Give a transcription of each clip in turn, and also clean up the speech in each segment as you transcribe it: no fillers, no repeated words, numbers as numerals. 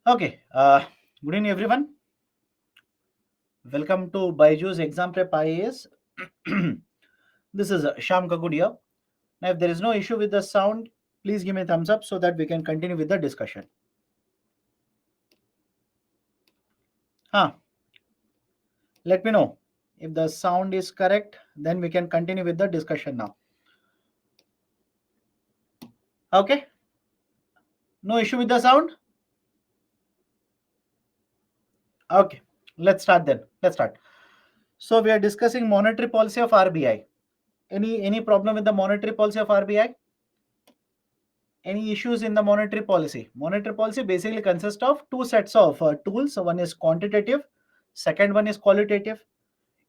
Okay, good evening everyone. Welcome to Byju's Exam Prep IAS. This is Sham Kakudia. Now, if there is no issue with the sound, please give me a thumbs up so that we can continue with the discussion. Huh, let me know if the sound is correct, then we can continue with the discussion now. Okay, no issue with the sound? Okay, let's start then. Let's start. So we are discussing monetary policy of RBI. Any problem with the monetary policy of RBI? Any issues in the monetary policy? Monetary policy basically consists of two sets of tools. So one is quantitative, second one is qualitative.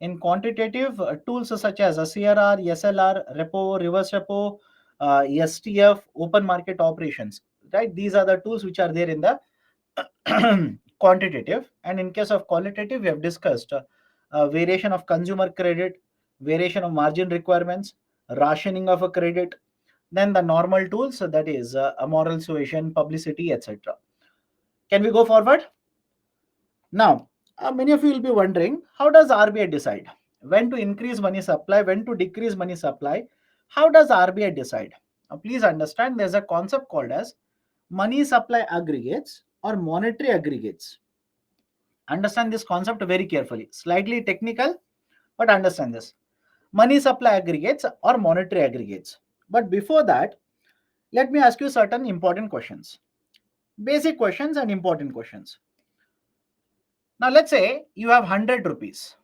In quantitative, tools such as CRR, SLR, repo, reverse repo, STF, open market operations, right? These are the tools which are there in the quantitative. And in case of qualitative, we have discussed variation of consumer credit, variation of margin requirements, rationing of a credit, then the normal tools, so that is moral suasion, publicity, etc. Can we go forward? Now, many of you will be wondering, how does RBI decide when to increase money supply, when to decrease money supply? How does RBI decide? Now, please understand there's a concept called as money supply aggregates or monetary aggregates. Understand this concept very carefully. Slightly technical, but understand this. Money supply aggregates or monetary aggregates. But before that, let me ask you certain important questions. Basic questions and important questions. Now, let's say you have 100 rupees.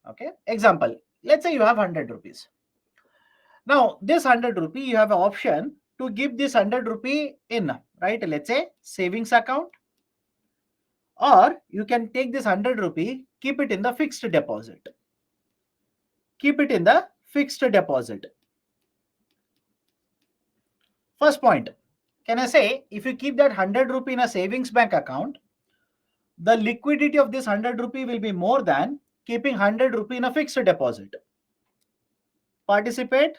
Okay. Example, let's say you have 100 rupees. Now, this 100 rupee, you have an option to give this 100 rupee in, right? Let's say savings account, or you can take this 100 rupee, keep it in the fixed deposit. Keep it in the fixed deposit. First point, can I say if you keep that 100 rupee in a savings bank account, the liquidity of this 100 rupee will be more than keeping 100 rupee in a fixed deposit. Participate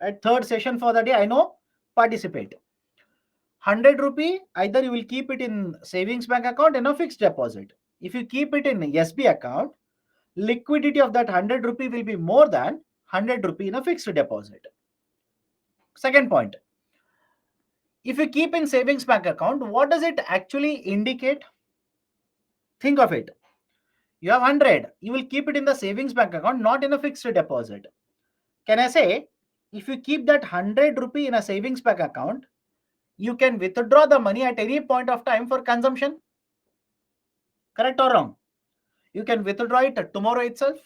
at third session for the day. I know, participate. 100 rupee, either you will keep it in savings bank account in a fixed deposit. If you keep it in SB account, liquidity of that 100 rupee will be more than 100 rupee in a fixed deposit. Second point, if you keep in savings bank account, what does it actually indicate? Think of it. You have 100, you will keep it in the savings bank account, not in a fixed deposit. Can I say, if you keep that 100 rupee in a savings bank account, you can withdraw the money at any point of time for consumption? Correct or wrong? You can withdraw it tomorrow itself.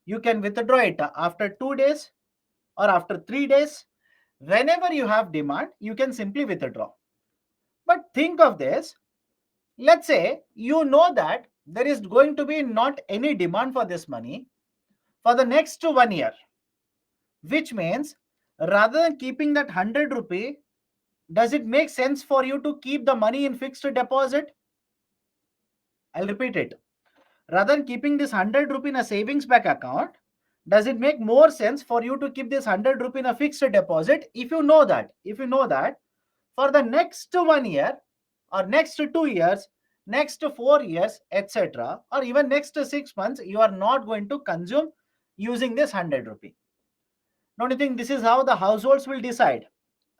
You can withdraw it after 2 days or after 3 days. Whenever you have demand, you can simply withdraw. But think of this. Let's say you know that there is going to be not any demand for this money for the next 1 year, which means rather than keeping that 100 rupee, does it make sense for you to keep the money in fixed deposit? I'll repeat it. Rather than keeping this 100 rupee in a savings bank account, does it make more sense for you to keep this 100 rupee in a fixed deposit if you know that for the next 1 year or next 2 years, next 4 years, etc., or even next 6 months, you are not going to consume using this 100 rupee? Don't you think this is how the households will decide?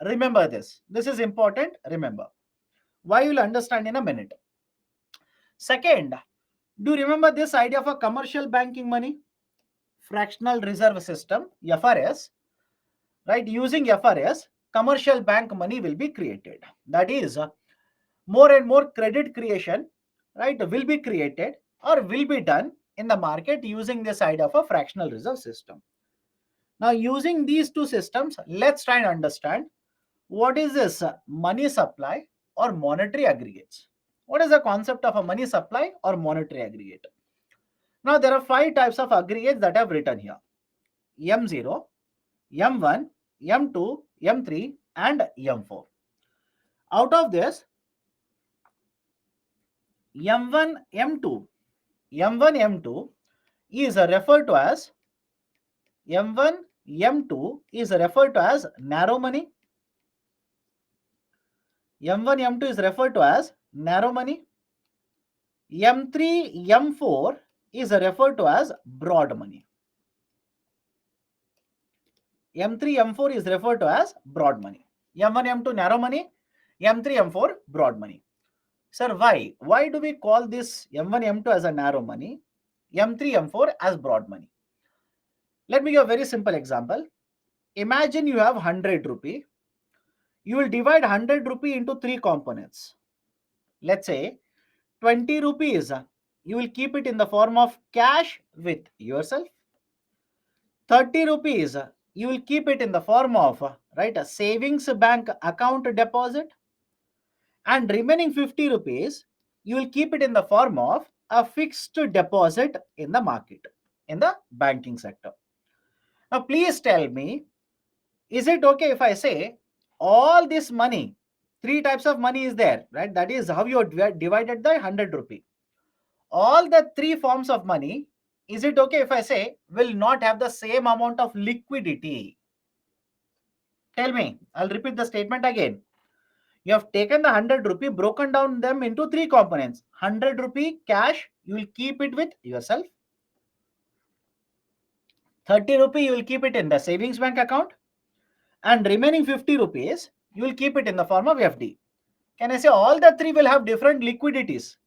Remember this. This is important. Remember. Why you'll understand in a minute. Second, do you remember this idea of a commercial banking money? Fractional reserve system, FRS, right? Using FRS, commercial bank money will be created. That is, more and more credit creation, right, will be created or will be done in the market using this idea of a fractional reserve system. Now, using these two systems, let's try and understand what is this money supply or monetary aggregates. What is the concept of a money supply or monetary aggregate? Now, there are 5 types of aggregates that I have written here: M0, M1, M2, M3, and M4. Out of this, M1, M2, M1, M2 is referred to as M1, M2 is referred to as narrow money. M1, M2 is referred to as narrow money. M3, M4 is referred to as broad money. M3, M4 is referred to as broad money. M1, M2 narrow money, M3, M4 broad money. Sir, why? Why do we call this M1, M2 as a narrow money, M3, M4 as broad money? Let me give a very simple example. Imagine you have 100 rupee. You will divide 100 rupee into three components. Let's say 20 rupees, you will keep it in the form of cash with yourself. 30 rupees, you will keep it in the form of a savings bank account deposit, and remaining 50 rupees, you will keep it in the form of a fixed deposit in the market, in the banking sector. Now, please tell me, is it okay if I say all this money, three types of money is there, right? That is how you divided the 100 rupee. All the three forms of money, is it okay if I say will not have the same amount of liquidity? Tell me, I'll repeat the statement again. You have taken the 100 rupee, broken down them into three components. 100 rupee cash, you will keep it with yourself. 30 rupee, you will keep it in the savings bank account. And remaining 50 rupees, you will keep it in the form of FD. Can I say all the three will have different liquidities?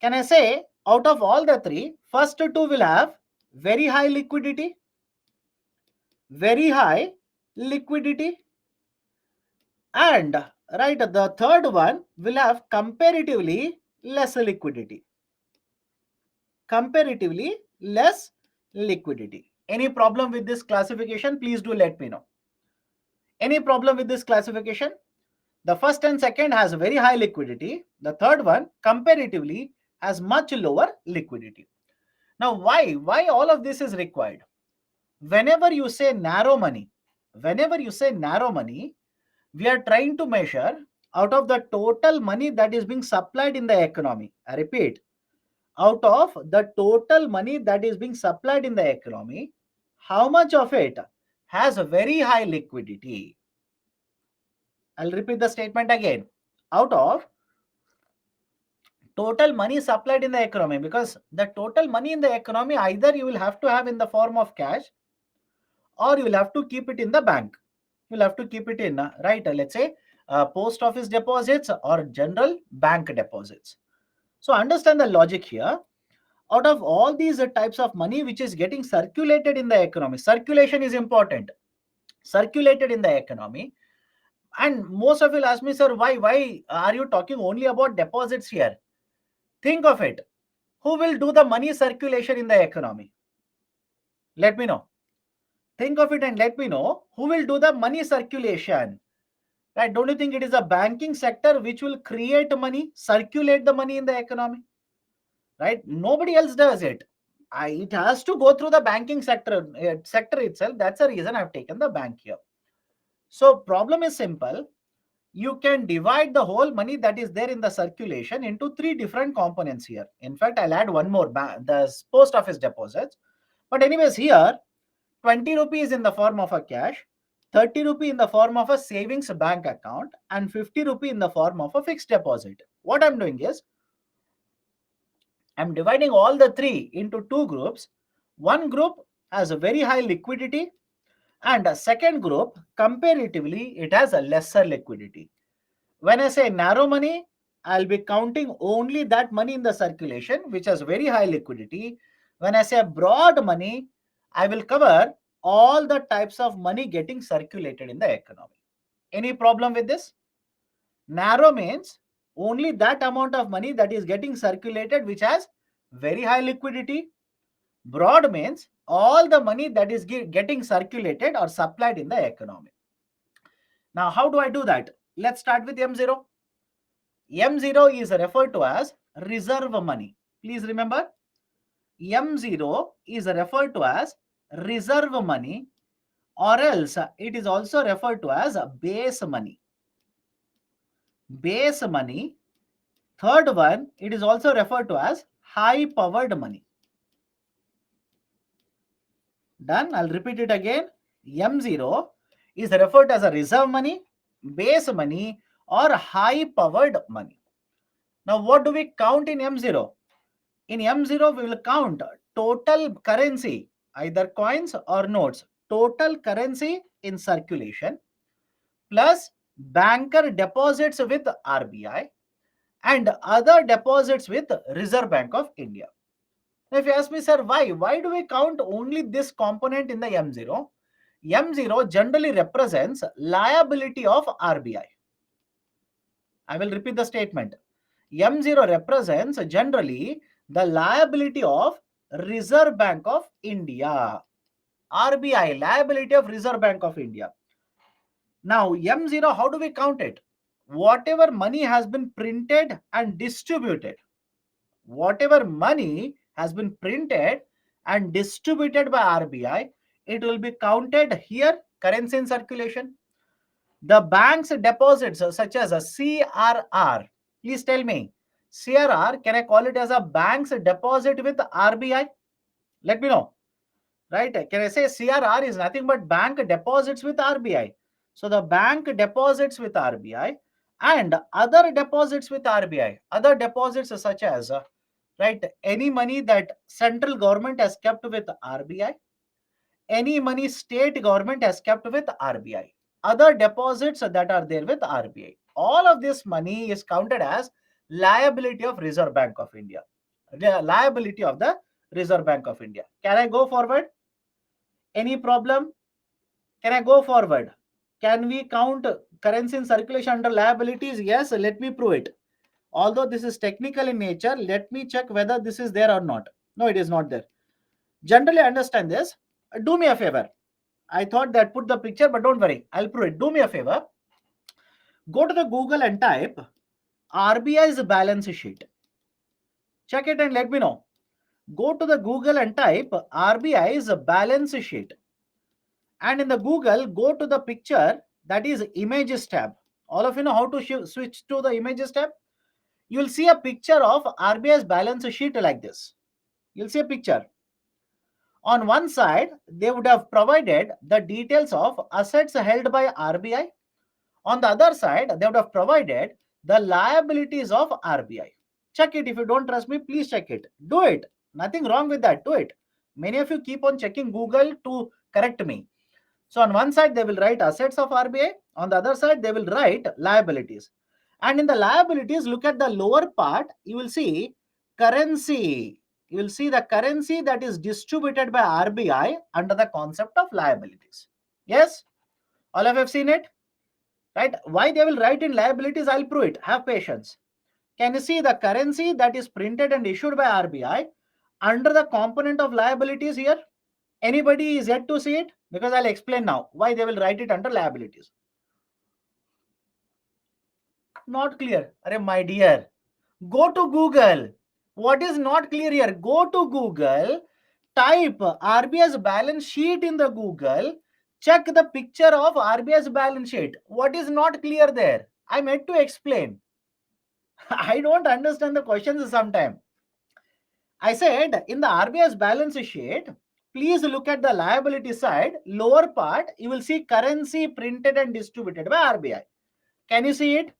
Can I say out of all the three, first two will have very high liquidity, and the third one will have comparatively less liquidity. Any problem with this classification? Please do let me know. Any problem with this classification? The first and second has very high liquidity. The third one comparatively has much lower liquidity. Now, why all of this is required? Whenever you say narrow money, we are trying to measure out of the total money that is being supplied in the economy. I repeat, out of the total money that is being supplied in the economy, how much of it has a very high liquidity? I'll repeat the statement again. Out of total money supplied in the economy, because the total money in the economy either you will have to have in the form of cash or you will have to keep it in the bank. You'll have to keep it in, let's say post office deposits or general bank deposits. So understand the logic here. Out of all these types of money which is getting circulated in the economy, circulation is important, circulated in the economy. And most of you will ask me, sir, why are you talking only about deposits here? Think of it. Who will do the money circulation in the economy? Let me know. Think of it and let me know who will do the money circulation. Right? Don't you think it is a banking sector which will create money, circulate the money in the economy? Right? Nobody else does it. It has to go through the banking sector itself. That's the reason I've taken the bank here. So problem is simple. You can divide the whole money that is there in the circulation into three different components here. In fact, I'll add one more, the post office deposits. But anyways, here 20 rupees in the form of a cash, 30 rupee in the form of a savings bank account, and 50 rupee in the form of a fixed deposit. What I'm doing is, I'm dividing all the three into two groups. One group has a very high liquidity, and a second group, comparatively, it has a lesser liquidity. When I say narrow money, I'll be counting only that money in the circulation, which has very high liquidity. When I say broad money, I will cover all the types of money getting circulated in the economy. Any problem with this? Narrow means only that amount of money that is getting circulated which has very high liquidity. Broad means all the money that is getting circulated or supplied in the economy. Now, how do I do that? Let's start with M0. M0 is referred to as reserve money. Please remember, M0 is referred to as reserve money, or else it is also referred to as base money. Base money. Third one, it is also referred to as high powered money. Done. I'll repeat it again. M0 is referred to as a reserve money, base money, or high powered money. Now, what do we count in M0? In M0, we will count total currency, either coins or notes, total currency in circulation, plus banker deposits with RBI and other deposits with Reserve Bank of India. Now, if you ask me, sir, why do we count only this component in the M0? M0 generally represents liability of RBI. I will repeat the statement. M0 represents generally the liability of Reserve Bank of India. RBI, liability of Reserve Bank of India. Now, M0, how do we count it? Whatever money has been printed and distributed, whatever money has been printed and distributed by RBI, it will be counted here, currency in circulation. The bank's deposits such as a CRR, please tell me, CRR, can I call it as a bank's deposit with RBI? Let me know, right? Can I say CRR is nothing but bank deposits with RBI? So the bank deposits with RBI and other deposits with RBI, other deposits such as, right, any money that central government has kept with RBI, any money state government has kept with RBI, other deposits that are there with RBI. All of this money is counted as liability of Reserve Bank of India. The liability of the Reserve Bank of India. Can I go forward? Any problem? Can I go forward? Can we count currency in circulation under liabilities? Yes, let me prove it. Although this is technical in nature, let me check whether this is there or not. No, it is not there. Generally understand this. Do me a favor. I thought that put the picture, but don't worry. I'll prove it. Do me a favor. Go to the Google and type RBI's balance sheet. Check it and let me know. Go to the Google and type RBI's balance sheet. And in the Google, go to the picture that is images tab. All of you know how to switch to the images tab. You will see a picture of RBI's balance sheet like this. You'll see a picture. On one side, they would have provided the details of assets held by RBI. On the other side, they would have provided the liabilities of RBI. Check it. If you don't trust me, please check it. Do it. Nothing wrong with that. Do it. Many of you keep on checking Google to correct me. So on one side, they will write assets of RBI. On the other side, they will write liabilities. And in the liabilities, look at the lower part. You will see currency. You will see the currency that is distributed by RBI under the concept of liabilities. Yes? All of you have seen it? Right? Why they will write in liabilities, I'll prove it. Have patience. Can you see the currency that is printed and issued by RBI under the component of liabilities here? Anybody is yet to see it? Because I'll explain now why they will write it under liabilities. Not clear. Arey, my dear, go to Google. What is not clear here? Go to Google, type RBI's balance sheet in the Google, check the picture of RBI's balance sheet. What is not clear there? I'm yet to explain. I don't understand the questions sometimes. I said in the RBI's balance sheet, please look at the liability side, lower part, you will see currency printed and distributed by RBI. Can you see it?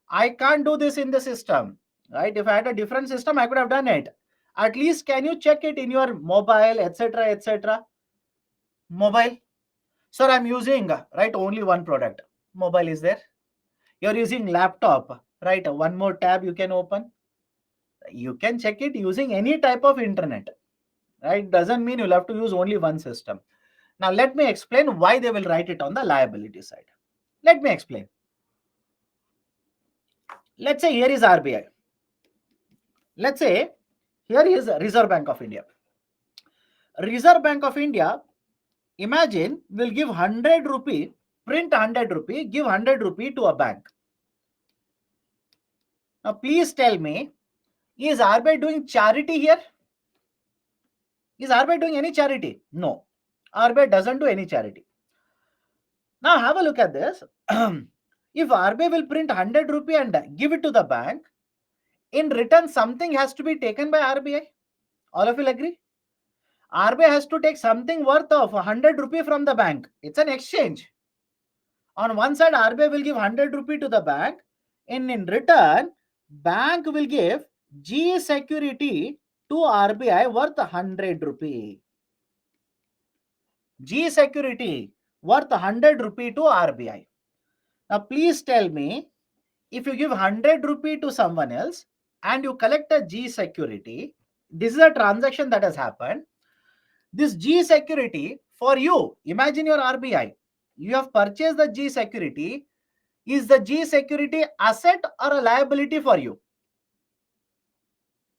I can't do this in the system, right? If I had a different system, I could have done it. At least can you check it in your mobile, etc., etc.? Mobile. Sir, I'm using, right, only one product. Mobile is there. You're using laptop, right? One more tab you can open. You can check it using any type of internet, right? Doesn't mean you'll have to use only one system. Now, let me explain why they will write it on the liability side. Let me explain. Let's say here is RBI. Let's say here is Reserve Bank of India. Reserve Bank of India, imagine, will give 100 rupee, print 100 rupee, give 100 rupee to a bank. Now, please tell me, is RBI doing charity here? Is RBI doing any charity? No. RBI doesn't do any charity. Now, have a look at this. If RBI will print 100 rupee and give it to the bank, in return, something has to be taken by RBI. All of you agree? RBI has to take something worth of 100 rupee from the bank. It's an exchange. On one side, RBI will give 100 rupee to the bank. In return, bank will give G security to RBI worth 100 rupee. G security worth 100 rupee to RBI. Now please tell me, if you give 100 rupee to someone else and you collect a G security, this is a transaction that has happened. This G security for you, imagine your RBI, you have purchased the G security. Is the G security asset or a liability for you?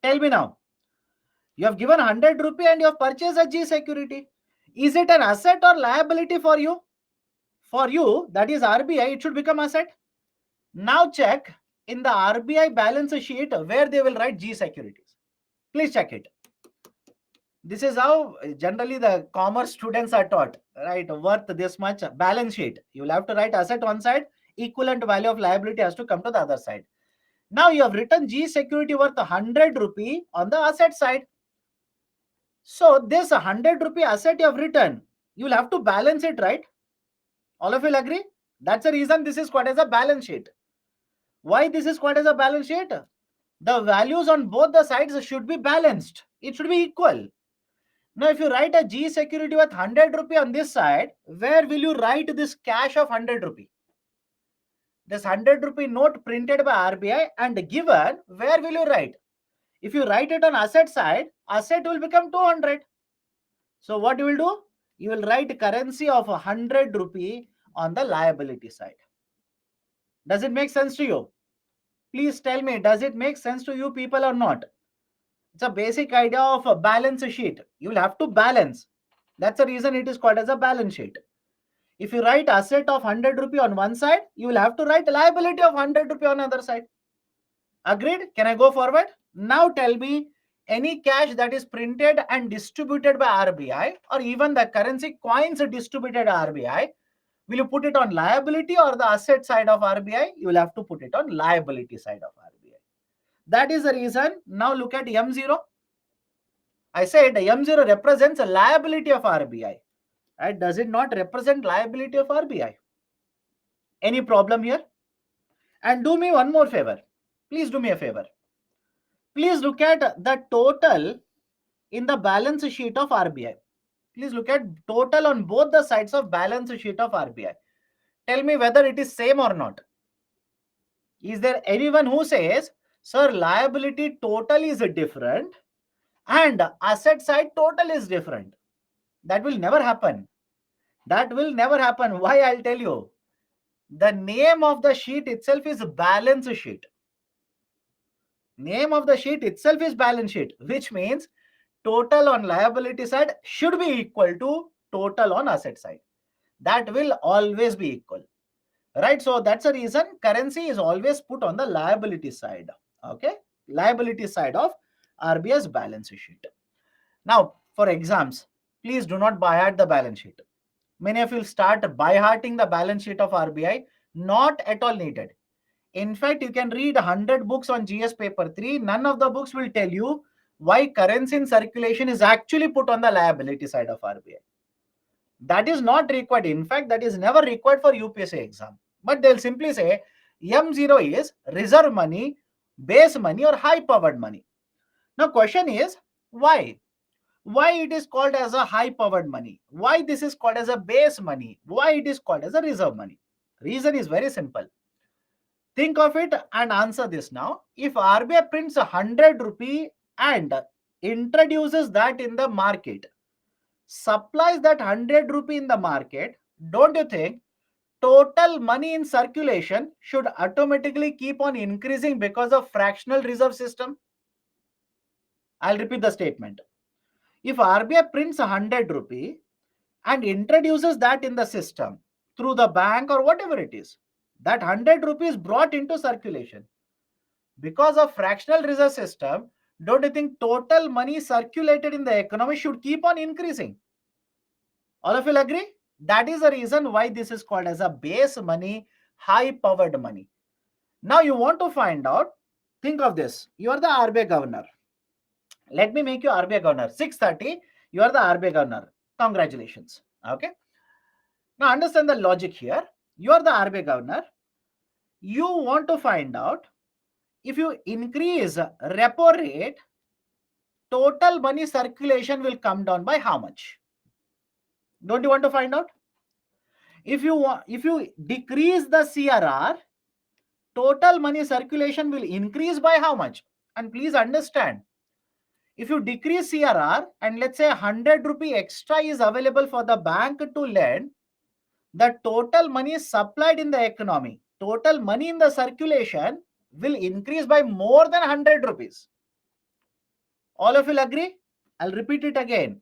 Tell me now. You have given 100 rupee and you have purchased a G security. Is it an asset or liability for you? For you, that is RBI, it should become asset. Now check in the RBI balance sheet where they will write G securities. Please check it. This is how generally the commerce students are taught, right? Worth this much, balance sheet. You will have to write asset one side, equivalent value of liability has to come to the other side. Now you have written G security worth 100 rupee on the asset side. So this 100 rupee asset you have written, you will have to balance it, right? All of you will agree? That's the reason this is called as a balance sheet. Why this is called as a balance sheet? The values on both the sides should be balanced. It should be equal. Now, if you write a G security with 100 rupee on this side, where will you write this cash of 100 rupee? This 100 rupee note printed by RBI and given, where will you write? If you write it on asset side, asset will become 200. So what you will do? You will write currency of 100 rupee on the liability side. Does it make sense to you? Please tell me, does it make sense to you people or not? It's a basic idea of a balance sheet. You will have to balance. That's the reason it is called as a balance sheet. If you write asset of 100 rupee on one side, you will have to write liability of 100 rupee on the other side. Agreed? Can I go forward? Now tell me, any cash that is printed and distributed by RBI or even the currency coins distributed by RBI, will you put it on liability or the asset side of RBI? You will have to put it on liability side of RBI. That is the reason. Now look at M0. I said M0 represents a liability of RBI. Right? Does it not represent liability of RBI? Any problem here? And do me one more favor. Please do me a favor. Please look at the total in the balance sheet of RBI. Please look at total on both the sides of balance sheet of RBI. Tell me whether it is same or not. Is there anyone who says, sir, liability total is different and asset side total is different? That will never happen. That will never happen. Why? I'll tell you. The name of the sheet itself is balance sheet. Name of the sheet itself is balance sheet, which means total on liability side should be equal to total on asset side. That will always be equal. Right? So that's the reason currency is always put on the liability side. Okay? Liability side of RBI's balance sheet. Now, for exams, please do not by heart the balance sheet. Many of you start by hearting the balance sheet of RBI. Not at all needed. In fact, you can read 100 books on GS paper 3. None of the books will tell you why currency in circulation is actually put on the liability side of RBI. That is not required. In fact, that is never required for UPSC exam. But they'll simply say M0 is reserve money, base money or high powered money. Now question is why? Why it is called as a high powered money? Why this is called as a base money? Why it is called as a reserve money? Reason is very simple. Think of it and answer this now. If RBI prints 100 rupee and introduces that in the market, supplies that 100 rupee in the market, don't you think total money in circulation should automatically keep on increasing because of fractional reserve system? I'll repeat the statement. If RBI prints 100 rupee and introduces that in the system through the bank or whatever it is, that 100 rupees brought into circulation. Because of fractional reserve system, don't you think total money circulated in the economy should keep on increasing? All of you will agree? That is the reason why this is called as a base money, high powered money. Now you want to find out, think of this. You are the RBI governor. Let me make you RBI governor. 6:30, you are the RBI governor. Congratulations. Okay. Now understand the logic here. You are the RBI governor. You want to find out if you increase repo rate, total money circulation will come down by how much? Don't you want to find out? If you decrease the CRR, total money circulation will increase by how much? And please understand, if you decrease CRR and let's say 100 rupee extra is available for the bank to lend, the total money supplied in the economy, total money in the circulation will increase by more than 100 rupees. All of you will agree? I'll repeat it again.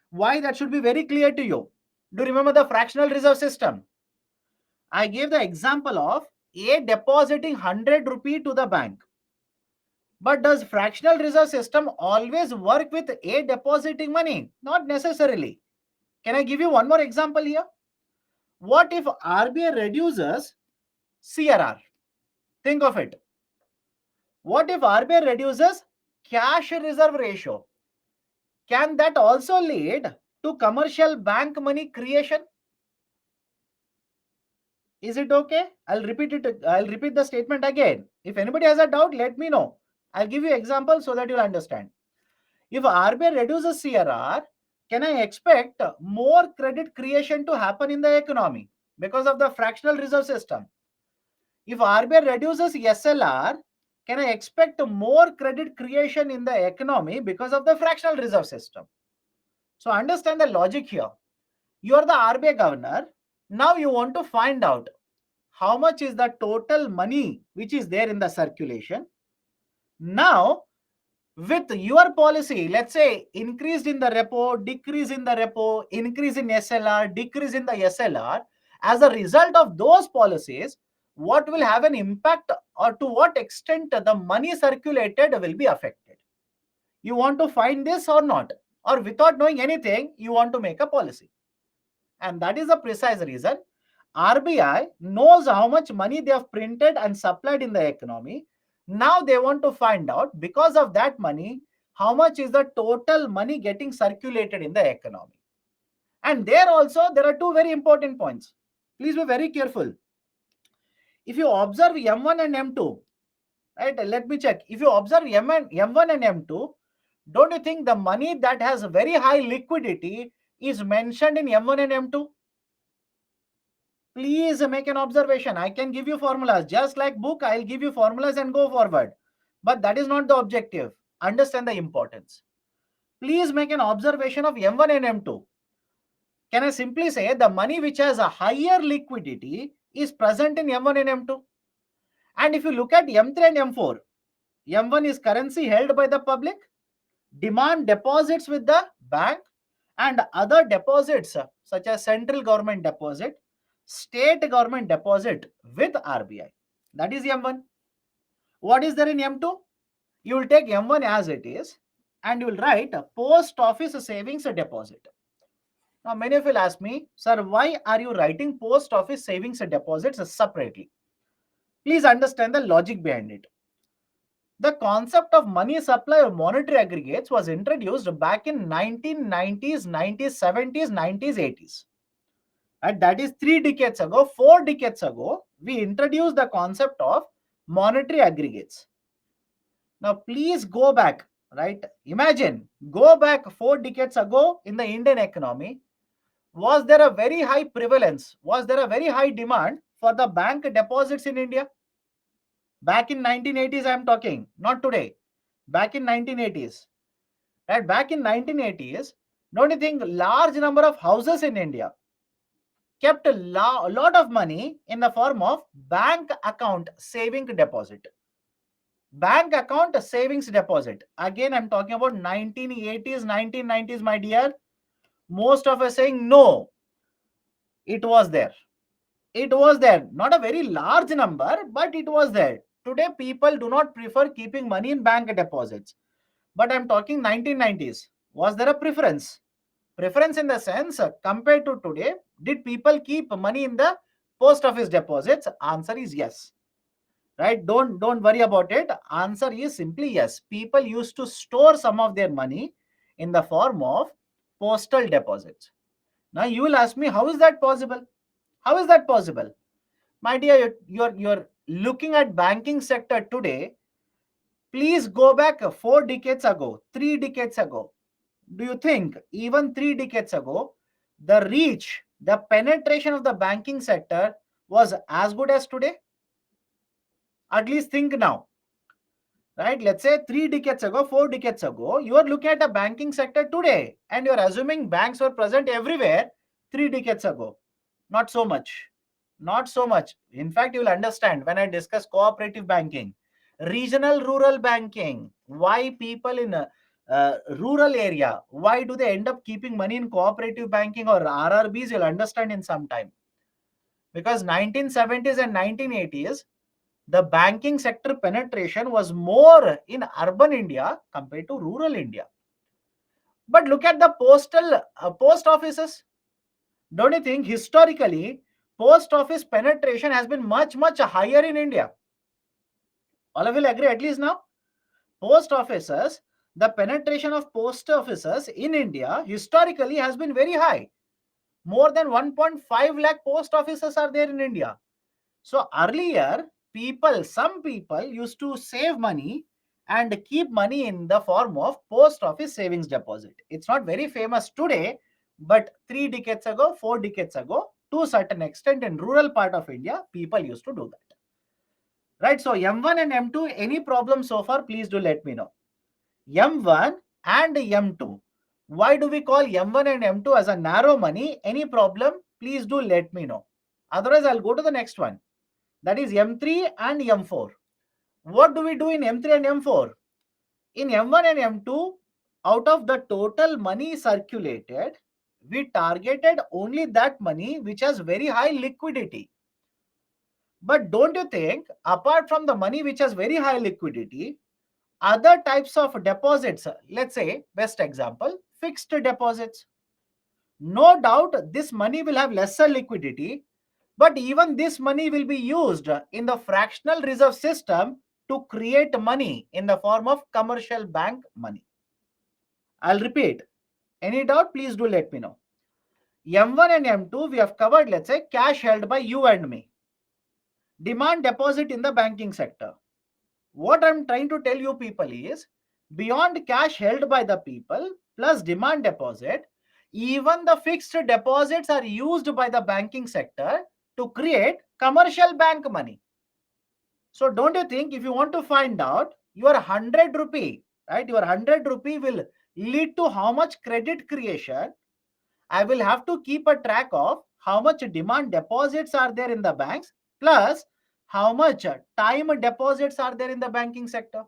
Why? That should be very clear to you. Do you remember the fractional reserve system? I gave the example of A depositing 100 rupee to the bank. But does fractional reserve system always work with A depositing money? Not necessarily. Can I give you one more example here? What if RBI reduces CRR? Think of it. What if RBI reduces cash reserve ratio? Can that also lead to commercial bank money creation? Is it okay? I'll repeat it. I'll repeat the statement again. If anybody has a doubt, let me know. I'll give you examples so that you'll understand. If RBI reduces CRR, can I expect more credit creation to happen in the economy because of the fractional reserve system? If RBI reduces SLR, can I expect more credit creation in the economy because of the fractional reserve system? So understand the logic here. You are the RBI governor. Now you want to find out how much is the total money which is there in the circulation. Now, with your policy, let's say increased in the repo, decrease in the repo, increase in SLR, decrease in the SLR, as a result of those policies, what will have an impact or to what extent the money circulated will be affected? You want to find this or not? Or without knowing anything, you want to make a policy. And that is the precise reason RBI knows how much money they have printed and supplied in the economy. Now they want to find out, because of that money, how much is the total money getting circulated in the economy. And there also, there are two very important points. Please be very careful. If you observe M1 and M2, right, let me check. If you observe M1 and M2, don't you think the money that has very high liquidity is mentioned in M1 and M2? Please make an observation. I can give you formulas. Just like book, I'll give you formulas and go forward. But that is not the objective. Understand the importance. Please make an observation of M1 and M2. Can I simply say the money which has a higher liquidity is present in M1 and M2? And if you look at M3 and M4, M1 is currency held by the public, demand deposits with the bank, and other deposits such as central government deposit, state government deposit with RBI. That is M1. What is there in M2? You will take M1 as it is and you will write a post office savings deposit. Now, many of you will ask me, sir, why are you writing post office savings deposits separately? Please understand the logic behind it. The concept of money supply or monetary aggregates was introduced back in 1990s, 90s, 70s, 90s, 80s. And that is 3 decades ago, 4 decades ago, we introduced the concept of monetary aggregates. Now, please go back, right? Imagine, go back 4 decades ago in the Indian economy. Was there a very high prevalence? Was there a very high demand for the bank deposits in India? Back in 1980s, I am talking, not today. Back in 1980s. Right? Back in 1980s, don't you think large number of houses in India kept a lot of money in the form of bank account saving deposit? Bank account savings deposit. Again, I'm talking about 1980s, 1990s, my dear. Most of us saying no. It was there. It was there. Not a very large number, but it was there. Today, people do not prefer keeping money in bank deposits. But I'm talking 1990s. Was there a preference? Preference in the sense, compared to today, did people keep money in the post office deposits? Answer is yes. Right? Don't worry about it. Answer is simply yes. People used to store some of their money in the form of postal deposits. Now you will ask me, how is that possible? How is that possible? My dear, you're looking at banking sector today. Please go back 4 decades ago, 3 decades ago. Do you think even 3 decades ago, the reach, the penetration of the banking sector was as good as today? At least think now, right? Let's say 3 decades ago, 4 decades ago, you are looking at the banking sector today and you're assuming banks were present everywhere 3 decades ago. Not so much. Not so much. In fact, you will understand when I discuss cooperative banking, regional rural banking, why people in a rural area, why do they end up keeping money in cooperative banking or RRBs, you'll understand in some time. Because 1970s and 1980s, the banking sector penetration was more in urban India compared to rural India. But look at the post offices. Don't you think historically post office penetration has been much higher in India? All of you will agree at least now. Post offices, the penetration of post offices in India historically has been very high. More than 1.5 lakh post offices are there in India. So earlier, some people used to save money and keep money in the form of post office savings deposit. It's not very famous today, but 3 decades ago, 4 decades ago, to a certain extent in rural part of India, people used to do that. Right? So M1 and M2, any problem so far, please do let me know. M1 and M2. Why do we call M1 and M2 as a narrow money? Any problem? Please do let me know. Otherwise, I'll go to the next one. That is M3 and M4. What do we do in M3 and M4? In M1 and M2, out of the total money circulated, we targeted only that money which has very high liquidity. But don't you think, apart from the money which has very high liquidity, other types of deposits, let's say, best example, fixed deposits. No doubt this money will have lesser liquidity, but even this money will be used in the fractional reserve system to create money in the form of commercial bank money. I'll repeat. Any doubt, please do let me know. M1 and M2, we have covered, let's say, cash held by you and me. Demand deposit in the banking sector. What I'm trying to tell you people is, beyond cash held by the people plus demand deposit, even the fixed deposits are used by the banking sector to create commercial bank money. So don't you think if you want to find out your 100 rupee, right, your 100 rupee will lead to how much credit creation, I will have to keep a track of how much demand deposits are there in the banks plus how much time deposits are there in the banking sector.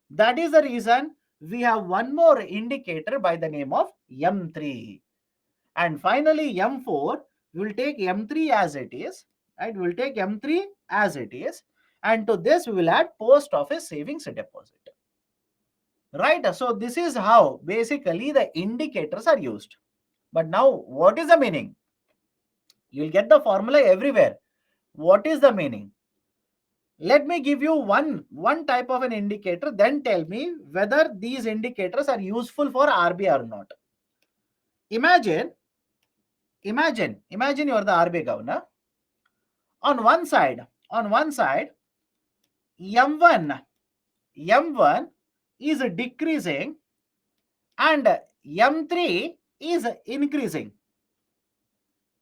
That is the reason we have one more indicator by the name of M3. And finally, M4, we will take M3 as it is, right? We will take M3 as it is. And to this, we will add post office savings deposit. Right? So this is how basically the indicators are used. But now, what is the meaning? You'll get the formula everywhere. What is the meaning? Let me give you one type of an indicator, then tell me whether these indicators are useful for RBI or not. Imagine you are the RBI governor. On one side, M1 is decreasing and M3 is increasing.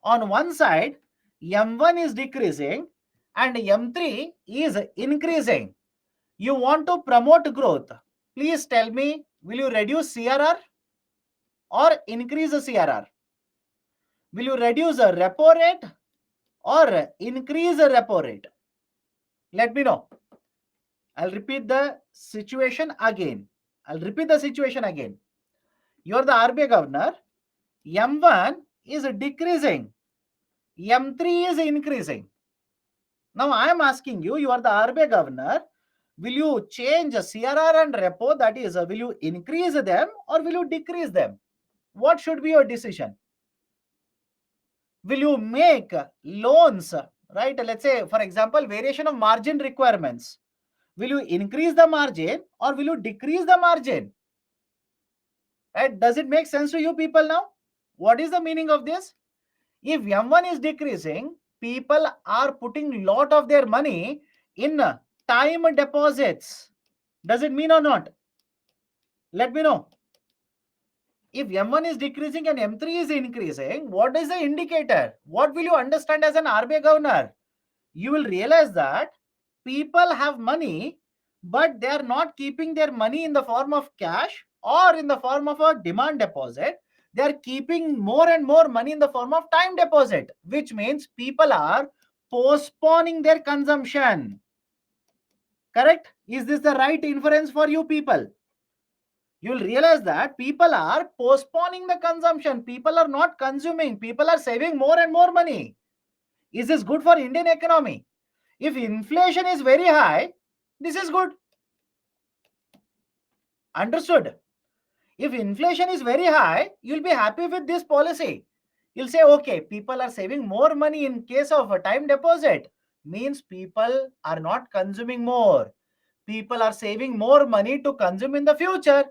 On one side, M1 is decreasing and M3 is increasing. You want to promote growth. Please tell me, will you reduce CRR or increase the CRR? Will you reduce the repo rate or increase the repo rate? Let me know. I'll repeat the situation again. You're the RBI governor. M1 is decreasing. M3 is increasing. Now I am asking you, you are the RBI governor. Will you change CRR and repo? That is, will you increase them or will you decrease them? What should be your decision? Will you make loans, right? Let's say, for example, variation of margin requirements. Will you increase the margin or will you decrease the margin? Right? Does it make sense to you people now? What is the meaning of this? If M1 is decreasing, people are putting lot of their money in time deposits. Does it mean or not? Let me know. If M1 is decreasing and M3 is increasing, what is the indicator? What will you understand as an RBI governor? You will realize that people have money, but they are not keeping their money in the form of cash or in the form of a demand deposit. They are keeping more and more money in the form of time deposit, which means people are postponing their consumption. Correct? Is this the right inference for you people? You'll realize that people are postponing the consumption. People are not consuming. People are saving more and more money. Is this good for Indian economy? If inflation is very high, this is good. Understood? If inflation is very high, you'll be happy with this policy. You'll say, okay, people are saving more money in case of a time deposit. Means people are not consuming more. People are saving more money to consume in the future.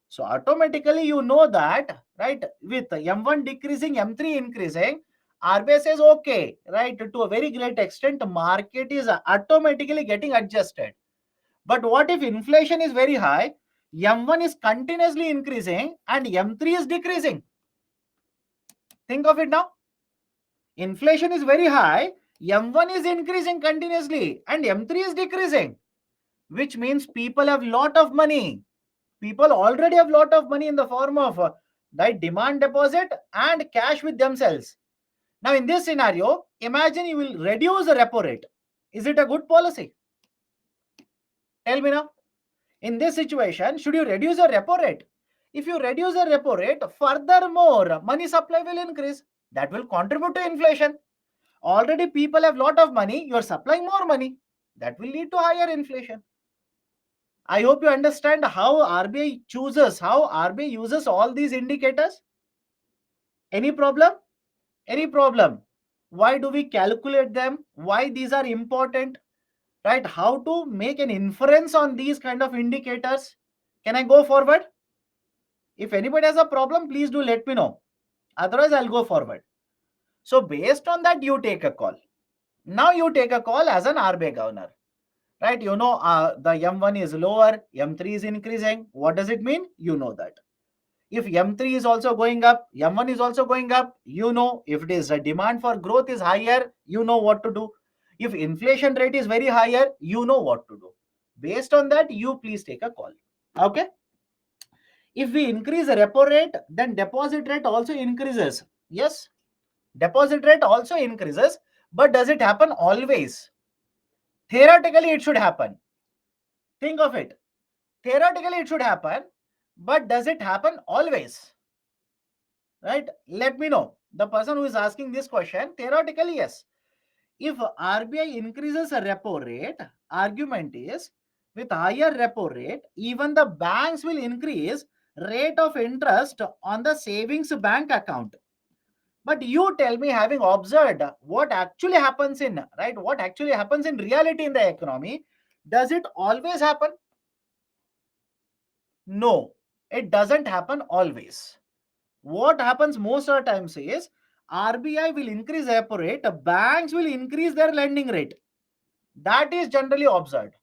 So automatically you know that, right? With M1 decreasing, M3 increasing, RBI says okay, right? To a very great extent, market is automatically getting adjusted. But what if inflation is very high, M1 is continuously increasing and M3 is decreasing? Think of it now. Inflation is very high, M1 is increasing continuously and M3 is decreasing, which means people have lot of money. People already have lot of money in the form of right, demand deposit and cash with themselves. Now in this scenario, imagine you will reduce the repo rate. Is it a good policy? Tell me now. In this situation, should you reduce your repo rate? If you reduce the repo rate, furthermore, money supply will increase. That will contribute to inflation. Already people have lot of money, you are supplying more money. That will lead to higher inflation. I hope you understand how RBI chooses, how RBI uses all these indicators. Any problem? Any problem? Why do we calculate them? Why these are important? Right? How to make an inference on these kind of indicators? Can I go forward? If anybody has a problem, please do let me know. Otherwise, I'll go forward. So based on that, you take a call. Now you take a call as an RBI governor. Right? You know the M1 is lower, M3 is increasing. What does it mean? You know that. If M3 is also going up, M1 is also going up, you know. If it is a demand for growth is higher, you know what to do. If inflation rate is very higher, you know what to do. Based on that, you please take a call. Okay? If we increase the repo rate, then deposit rate also increases. Yes, deposit rate also increases, but does it happen always? Theoretically, it should happen. Think of it. Theoretically, it should happen, but does it happen always? Right? Let me know. The person who is asking this question, theoretically, yes. If RBI increases a repo rate, argument is with higher repo rate, even the banks will increase rate of interest on the savings bank account. But you tell me, having observed what actually happens in, right, what actually happens in reality in the economy, does it always happen? No, it doesn't happen always. What happens most of the times is RBI will increase repo rate, banks will increase their lending rate. That is generally observed.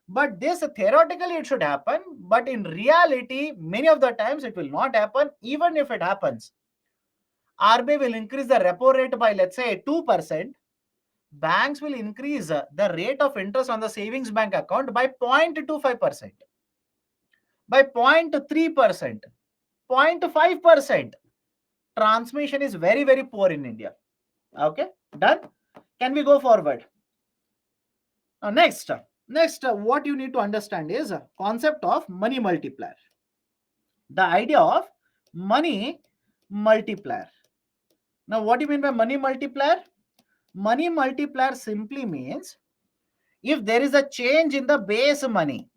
But this theoretically it should happen, but in reality, many of the times it will not happen. Even if it happens, RBI will increase the repo rate by, let's say, 2%. Banks will increase the rate of interest on the savings bank account by 0.25%, by 0.3%, 0.5%. Transmission is very, very poor in India. Okay, done. Can we go forward? Next, what you need to understand is concept of money multiplier. The idea of money multiplier. Now, what do you mean by money multiplier? Money multiplier simply means if there is a change in the base money,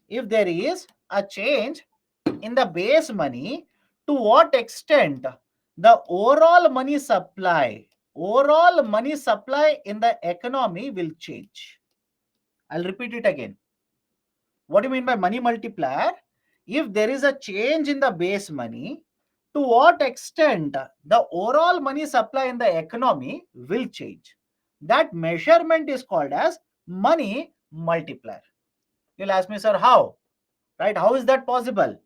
if there is a change in the base money, to what extent the overall money supply in the economy will change. I'll repeat it again. What do you mean by money multiplier? If there is a change in the base money, to what extent the overall money supply in the economy will change. That measurement is called as money multiplier. You'll ask me, sir, how? Right? How is that possible?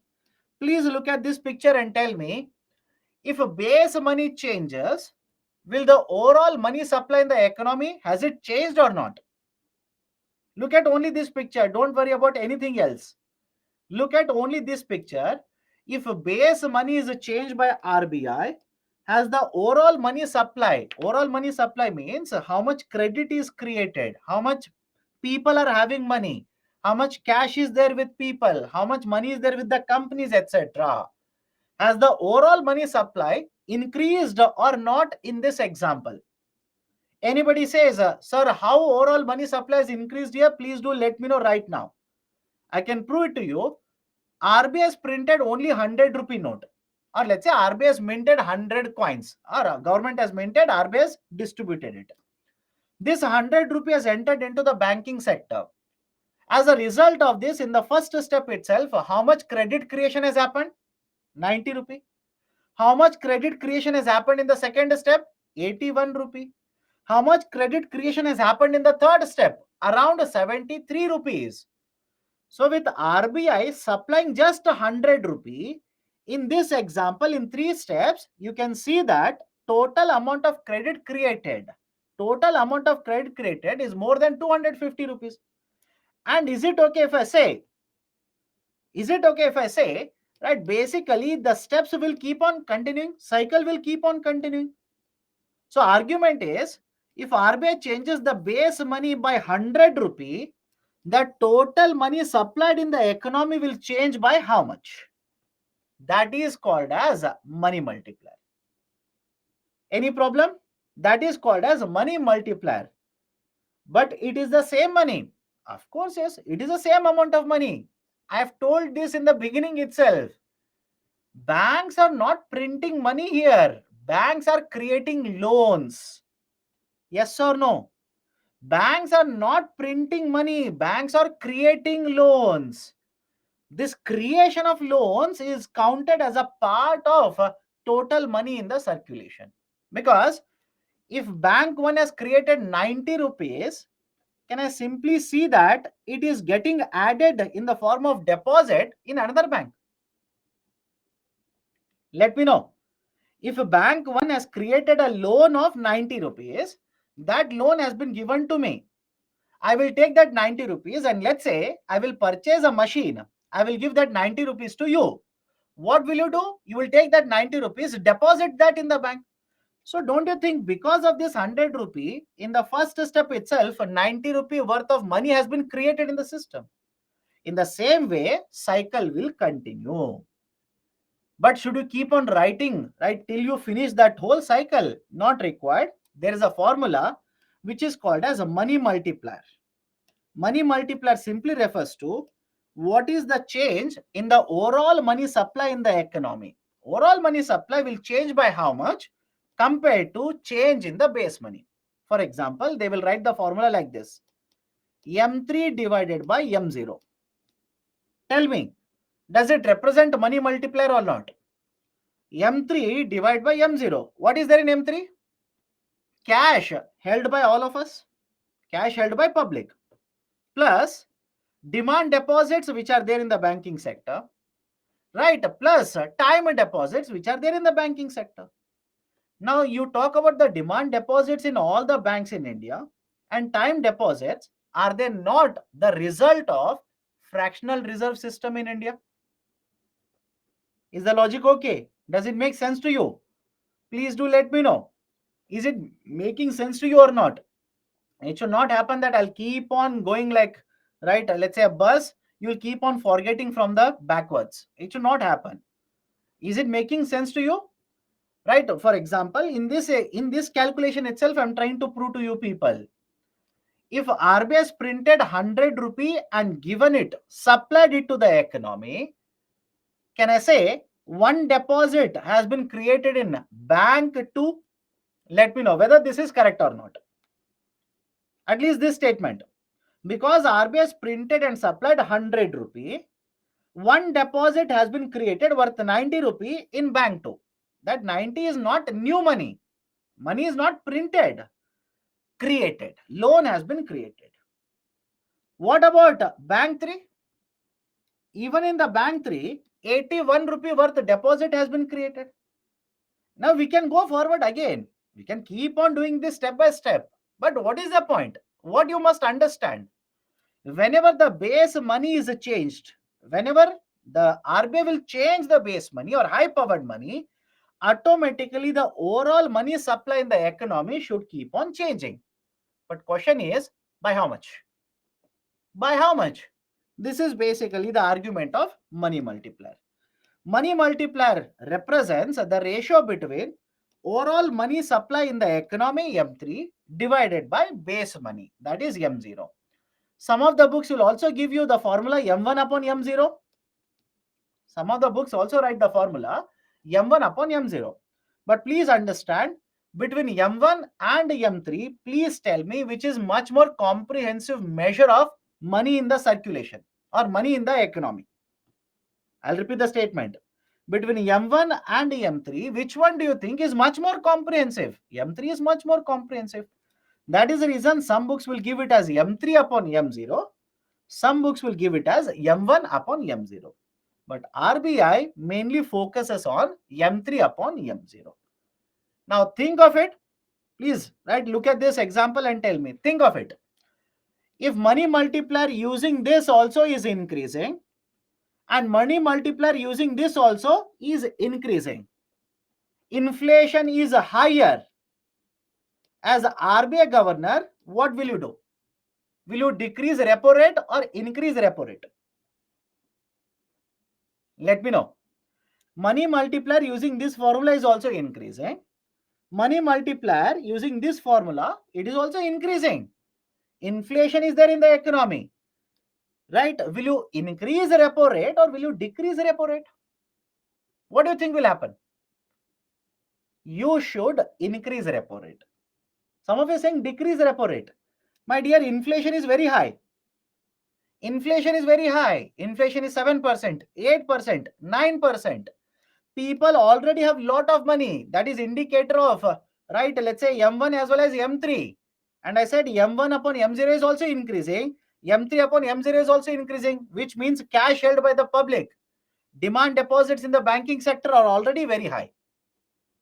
Please look at this picture and tell me, if a base money changes, will the overall money supply in the economy, has it changed or not? Look at only this picture. Don't worry about anything else. Look at only this picture. If base money is changed by RBI, has the overall money supply means how much credit is created, how much people are having money, how much cash is there with people, how much money is there with the companies, etc. Has the overall money supply increased or not in this example? Anybody says, sir, how overall money supply is increased here? Please do let me know right now. I can prove it to you. RBI has printed only 100 rupee note, or let's say RBI has minted 100 coins, or government has minted, RBI has distributed it. This 100 rupee has entered into the banking sector. As a result of this, in the first step itself, how much credit creation has happened? 90 rupee. How much credit creation has happened in the second step? 81 rupee. How much credit creation has happened in the third step? Around 73 rupees. So with RBI supplying just 100 rupee, in this example, in 3 steps, you can see that total amount of credit created is more than 250 rupees. And is it okay if I say, right, basically the steps will keep on continuing, cycle will keep on continuing. So argument is, if RBI changes the base money by 100 rupee, the total money supplied in the economy will change by how much? That is called as a money multiplier. Any problem? That is called as a money multiplier. But it is the same money. Of course, yes, it is the same amount of money. I have told this in the beginning itself. Banks are not printing money here. Banks are creating loans. Yes or no? Banks are not printing money. Banks are creating loans. This creation of loans is counted as a part of total money in the circulation. Because if bank one has created 90 rupees, can I simply see that it is getting added in the form of deposit in another bank? Let me know. If a bank one has created a loan of 90 rupees, that loan has been given to me. I will take that 90 rupees and let's say I will purchase a machine. I will give that 90 rupees to you. What will you do? You will take that 90 rupees, deposit that in the bank. So don't you think because of this 100 rupee, in the first step itself, 90 rupee worth of money has been created in the system? In the same way, cycle will continue. But should you keep on writing, right, till you finish that whole cycle? Not required. There is a formula which is called as a money multiplier. Money multiplier simply refers to what is the change in the overall money supply in the economy. Overall money supply will change by how much compared to change in the base money. For example, they will write the formula like this: M3 divided by M0. Tell me, does it represent money multiplier or not? M3 divided by M0. What is there in M3? Cash held by all of us, cash held by public, plus demand deposits which are there in the banking sector, right, plus time deposits which are there in the banking sector. Now you talk about the demand deposits in all the banks in India, and time deposits, are they not the result of fractional reserve system in India? Is the logic okay? Does it make sense to you? Please do let me know. Is it making sense to you or not? It should not happen that I'll keep on going like, right, let's say a bus, you'll keep on forgetting from the backwards. It should not happen. Is it making sense to you? Right, for example, in this calculation itself, I'm trying to prove to you people, if RBI has printed 100 rupee and given it, supplied it to the economy, can I say one deposit has been created in bank 2? Let me know whether this is correct or not. At least this statement. Because RBI has printed and supplied 100 rupee, one deposit has been created worth 90 rupee in bank 2. That 90 is not new money. Money is not printed, created. Loan has been created. What about bank 3? Even in the bank 3, 81 rupee worth deposit has been created. Now we can go forward again. We can keep on doing this step by step. But what is the point? What you must understand, whenever the base money is changed, whenever the RBI will change the base money or high powered money, automatically the overall money supply in the economy should keep on changing. But question is, by how much? By how much? This is basically the argument of money multiplier. Money multiplier represents the ratio between overall money supply in the economy M3 divided by base money, that is M0. Some of the books will also give you the formula M1 upon M0. Some of the books also write the formula M1 upon M0. But please understand, between M1 and M3, please tell me which is much more comprehensive measure of money in the circulation or money in the economy. I'll repeat the statement. Between M1 and M3, which one do you think is much more comprehensive? M3 is much more comprehensive. That is the reason some books will give it as M3 upon M0. Some books will give it as M1 upon M0. But RBI mainly focuses on M3 upon M0. Now think of it. Please, right, look at this example and tell me. Think of it. If money multiplier using this also is increasing, and money multiplier using this also is increasing, inflation is higher, as RBI governor, what will you do? Will you decrease repo rate or increase repo rate? Let me know. Money multiplier using this formula is also increasing. Money multiplier using this formula, it is also increasing. Inflation is there in the economy, right? Will you increase repo rate or will you decrease repo rate? What do you think will happen? You should increase repo rate. Some of you are saying decrease repo rate. My dear, inflation is very high. Inflation is very high. Inflation is 7%, 8%, 9%. People already have lot of money. That is indicator of, right, let's say M1 as well as M3. And I said M1 upon M0 is also increasing. M3 upon M0 is also increasing, which means cash held by the public. Demand deposits in the banking sector are already very high.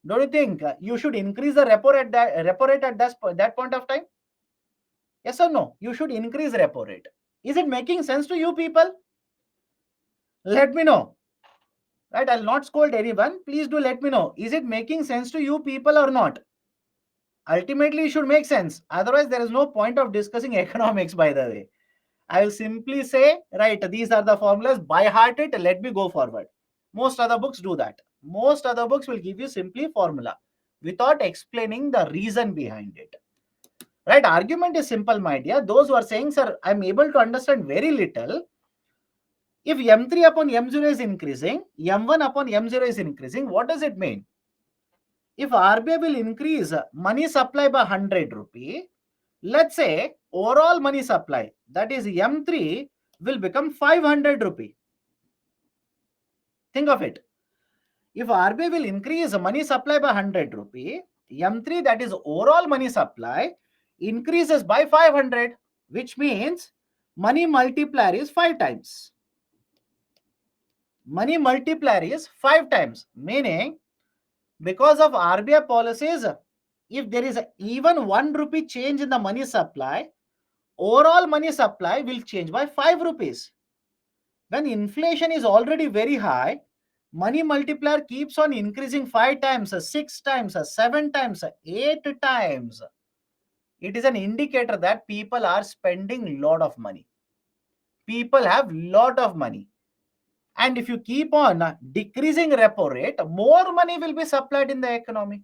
Don't you think you should increase the repo rate at that point of time? Yes or no? You should increase repo rate. Is it making sense to you people? Let me know. Right? I'll not scold anyone. Please do let me know. Is it making sense to you people or not? Ultimately, it should make sense. Otherwise, there is no point of discussing economics, by the way. I will simply say, right, these are the formulas. By heart it, let me go forward. Most other books do that. Most other books will give you simply formula without explaining the reason behind it. Right? Argument is simple, my dear. Those who are saying, sir, I'm able to understand very little. If M3 upon M0 is increasing, M1 upon M0 is increasing, what does it mean? If RBI will increase money supply by 100 rupee, let's say overall money supply, that is M3, will become 500 rupee. Think of it. If RBI will increase money supply by 100 rupee, M3, that is overall money supply, increases by 500, which means money multiplier is 5 times. Money multiplier is 5 times, meaning because of RBI policies, if there is even 1 rupee change in the money supply, overall money supply will change by 5 rupees. When inflation is already very high, money multiplier keeps on increasing 5 times, 6 times, 7 times, 8 times. It is an indicator that people are spending lot of money. People have lot of money. And if you keep on decreasing repo rate, more money will be supplied in the economy.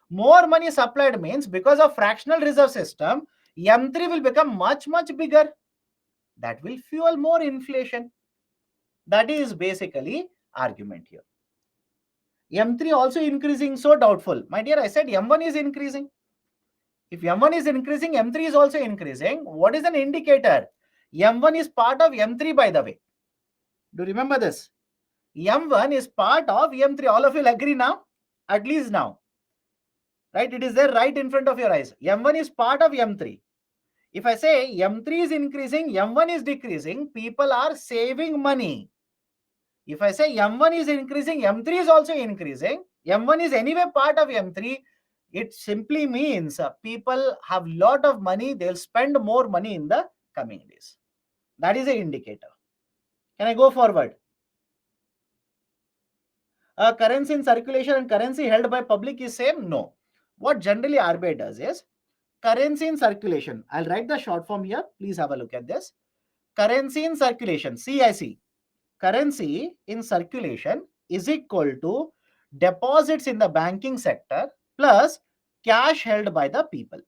More money supplied means because of fractional reserve system, M3 will become much, much bigger. That will fuel more inflation. That is basically argument here. M3 also increasing, so doubtful. My dear, I said M1 is increasing. If M1 is increasing, M3 is also increasing. What is an indicator? M1 is part of M3, by the way. Do you remember this? M1 is part of M3. All of you will agree now? At least now. Right? It is there right in front of your eyes. M1 is part of M3. If I say M3 is increasing, M1 is decreasing, people are saving money. If I say M1 is increasing, M3 is also increasing, M1 is anyway part of M3, it simply means people have lot of money, they'll spend more money in the coming days. That is an indicator. Can I go forward? Currency in circulation and currency held by public is same? No. What generally RBI does is, currency in circulation, I'll write the short form here, please have a look at this. Currency in circulation, CIC, currency in circulation is equal to deposits in the banking sector plus cash held by the people.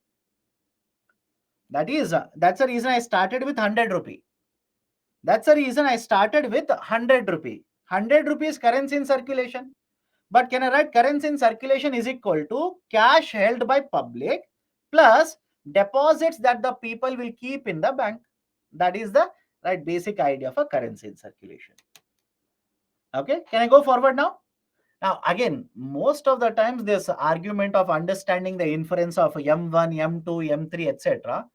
That's the reason I started with 100 rupee. That's the reason I started with 100 rupee. 100 rupees currency in circulation. But can I write currency in circulation is equal to cash held by public plus deposits that the people will keep in the bank. That is the basic idea of a currency in circulation. Okay, can I go forward now? Now, again, most of the times this argument of understanding the inference of M1, M2, M3, etc.,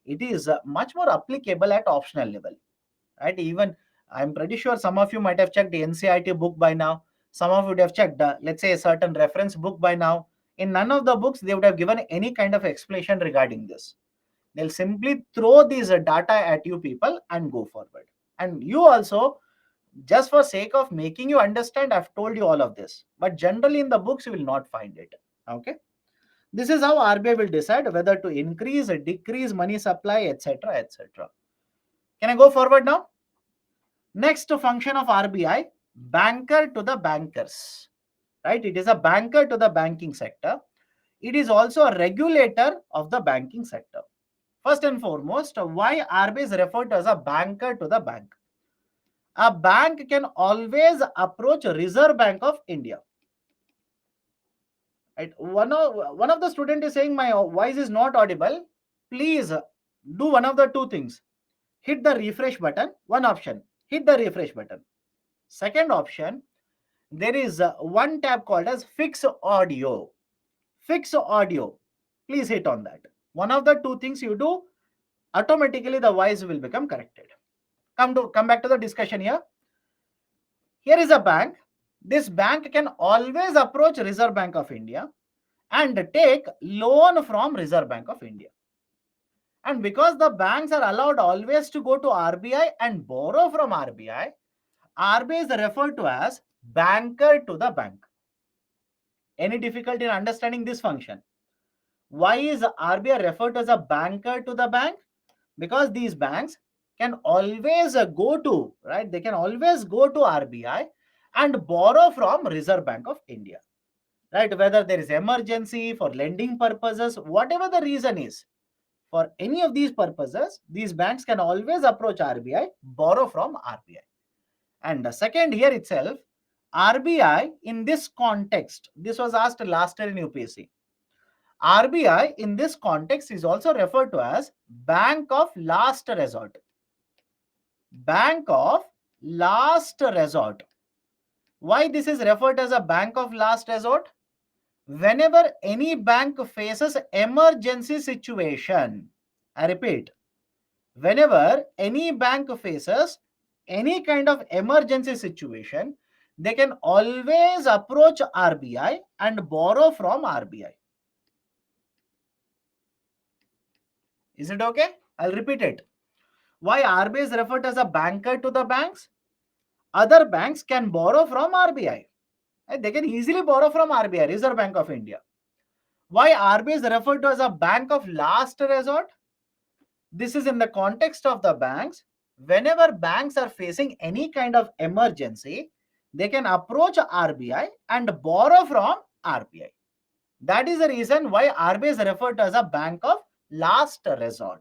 it is much more applicable at optional level, right? Even I'm pretty sure some of you might have checked the NCERT book by now. Some of you would have checked, let's say, a certain reference book by now. In none of the books, they would have given any kind of explanation regarding this. They'll simply throw these data at you people and go forward. And you also, just for sake of making you understand, I've told you all of this. But generally in the books, you will not find it. Okay. This is how RBI will decide whether to increase or decrease money supply, etc., etc. Can I go forward now? Next function of RBI, banker to the bankers. Right? It is a banker to the banking sector. It is also a regulator of the banking sector. First and foremost, why RBI is referred to as a banker to the bank? A bank can always approach Reserve Bank of India. Right? One of the student is saying my voice is not audible. Please do one of the two things. Hit the refresh button. One option. Hit the refresh button. Second option, there is one tab called as fix audio. Fix audio. Please hit on that. One of the two things you do, automatically the voice will become corrected. Come back to the discussion here. Here is a bank. This bank can always approach Reserve Bank of India and take loan from Reserve Bank of India. And because the banks are allowed always to go to RBI and borrow from RBI, RBI is referred to as banker to the bank. Any difficulty in understanding this function? Why is RBI referred to as a banker to the bank? Because these banks can always go to, right? They can always go to RBI and borrow from Reserve Bank of India, right? Whether there is emergency, for lending purposes, whatever the reason is, for any of these purposes, these banks can always approach RBI, borrow from RBI. And the second here itself, RBI in this context, this was asked last year in UPSC. RBI in this context is also referred to as Bank of Last Resort. Bank of Last Resort. Why this is referred as a Bank of Last Resort? Whenever any bank faces emergency situation, I repeat, whenever any bank faces any kind of emergency situation, they can always approach RBI and borrow from RBI. Is it okay? I'll repeat it. Why RBI is referred as a banker to the banks? Other banks can borrow from RBI. They can easily borrow from RBI, Reserve Bank of India. Why RBI is referred to as a bank of last resort? This is in the context of the banks. Whenever banks are facing any kind of emergency, they can approach RBI and borrow from RBI. That is the reason why RBI is referred to as a bank of last resort.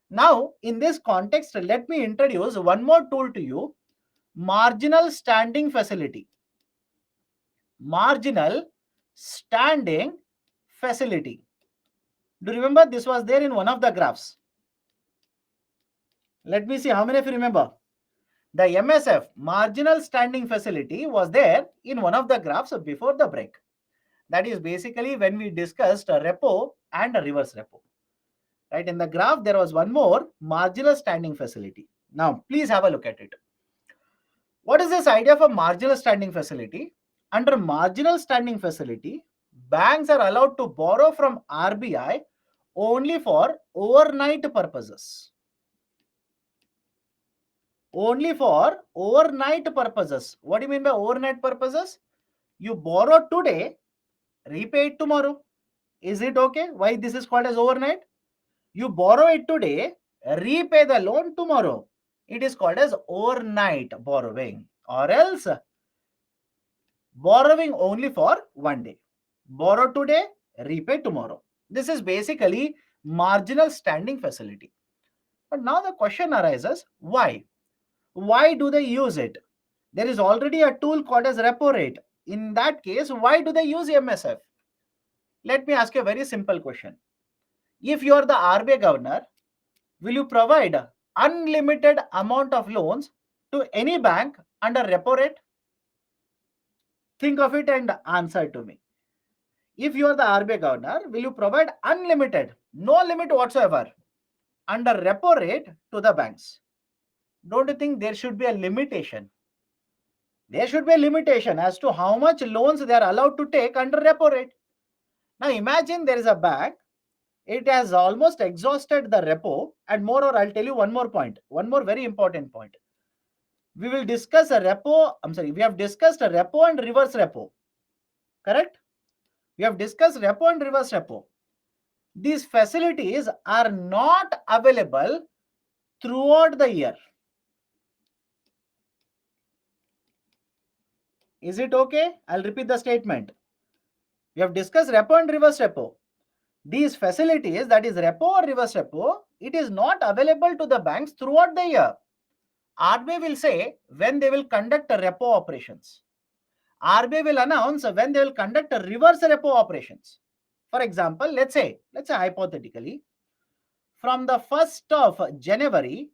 Now, in this context, let me introduce one more tool to you, marginal standing facility. Marginal standing facility. Do you remember this was there in one of the graphs? Let me see how many of you remember. The MSF, marginal standing facility, was there in one of the graphs before the break. That is basically when we discussed a repo and a reverse repo. Right, in the graph, there was one more marginal standing facility. Now, please have a look at it. What is this idea of a marginal standing facility? Under marginal standing facility, banks are allowed to borrow from RBI only for overnight purposes. Only for overnight purposes. What do you mean by overnight purposes? You borrow today, repay it tomorrow. Is it okay? Why this is called as overnight? You borrow it today, repay the loan tomorrow. It is called as overnight borrowing, or else borrowing only for one day. Borrow today, repay tomorrow. This is basically marginal standing facility. But now the question arises, why? Why do they use it? There is already a tool called as repo rate. In that case, why do they use MSF? Let me ask you a very simple question. If you are the RBI governor, will you provide unlimited amount of loans to any bank under repo rate? Think of it and answer to me. If you are the RBI governor, will you provide unlimited, no limit whatsoever, under repo rate to the banks? Don't you think there should be a limitation? There should be a limitation as to how much loans they are allowed to take under repo rate. Now imagine there is a bank, it has almost exhausted the repo, and moreover, I'll tell you one more point, one more very important point. We will discuss a repo, we have discussed a repo and reverse repo, correct? We have discussed repo and reverse repo. These facilities are not available throughout the year. Is it okay? I'll repeat the statement. We have discussed repo and reverse repo. These facilities, that is repo or reverse repo, it is not available to the banks throughout the year. RBI will say when they will conduct repo operations. RBI will announce when they will conduct reverse repo operations. For example, let's say hypothetically, from the 1st of January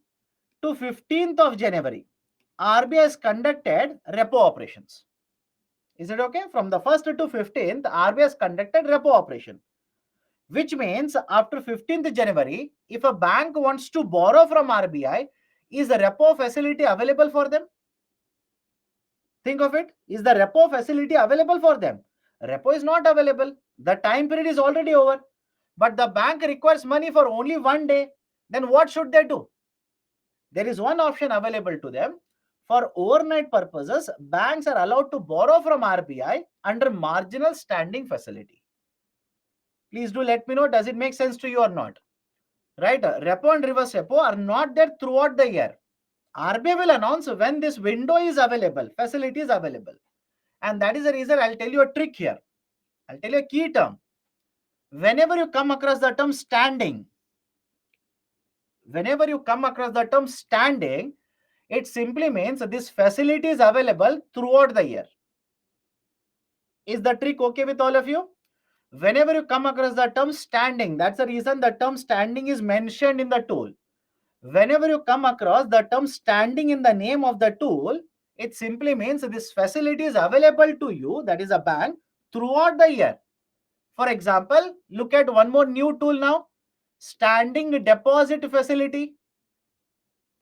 to 15th of January, RBI has conducted repo operations. Is it okay? From the 1st to 15th, RBI has conducted repo operation. Which means after 15th January, if a bank wants to borrow from RBI, is the repo facility available for them? Think of it. Is the repo facility available for them? Repo is not available. The time period is already over. But the bank requires money for only one day. Then what should they do? There is one option available to them. For overnight purposes, banks are allowed to borrow from RBI under marginal standing facility. Please do let me know, does it make sense to you or not? Right? Repo and reverse repo are not there throughout the year. RBI will announce when this window is available, facility is available. And that is the reason I'll tell you a trick here. I'll tell you a key term. Whenever you come across the term standing, it simply means this facility is available throughout the year. Is the trick okay with all of you? Whenever you come across the term standing, that's the reason the term standing is mentioned in the tool. Whenever you come across the term standing in the name of the tool, it simply means this facility is available to you, that is a bank, throughout the year. For example, look at one more new tool now, standing deposit facility.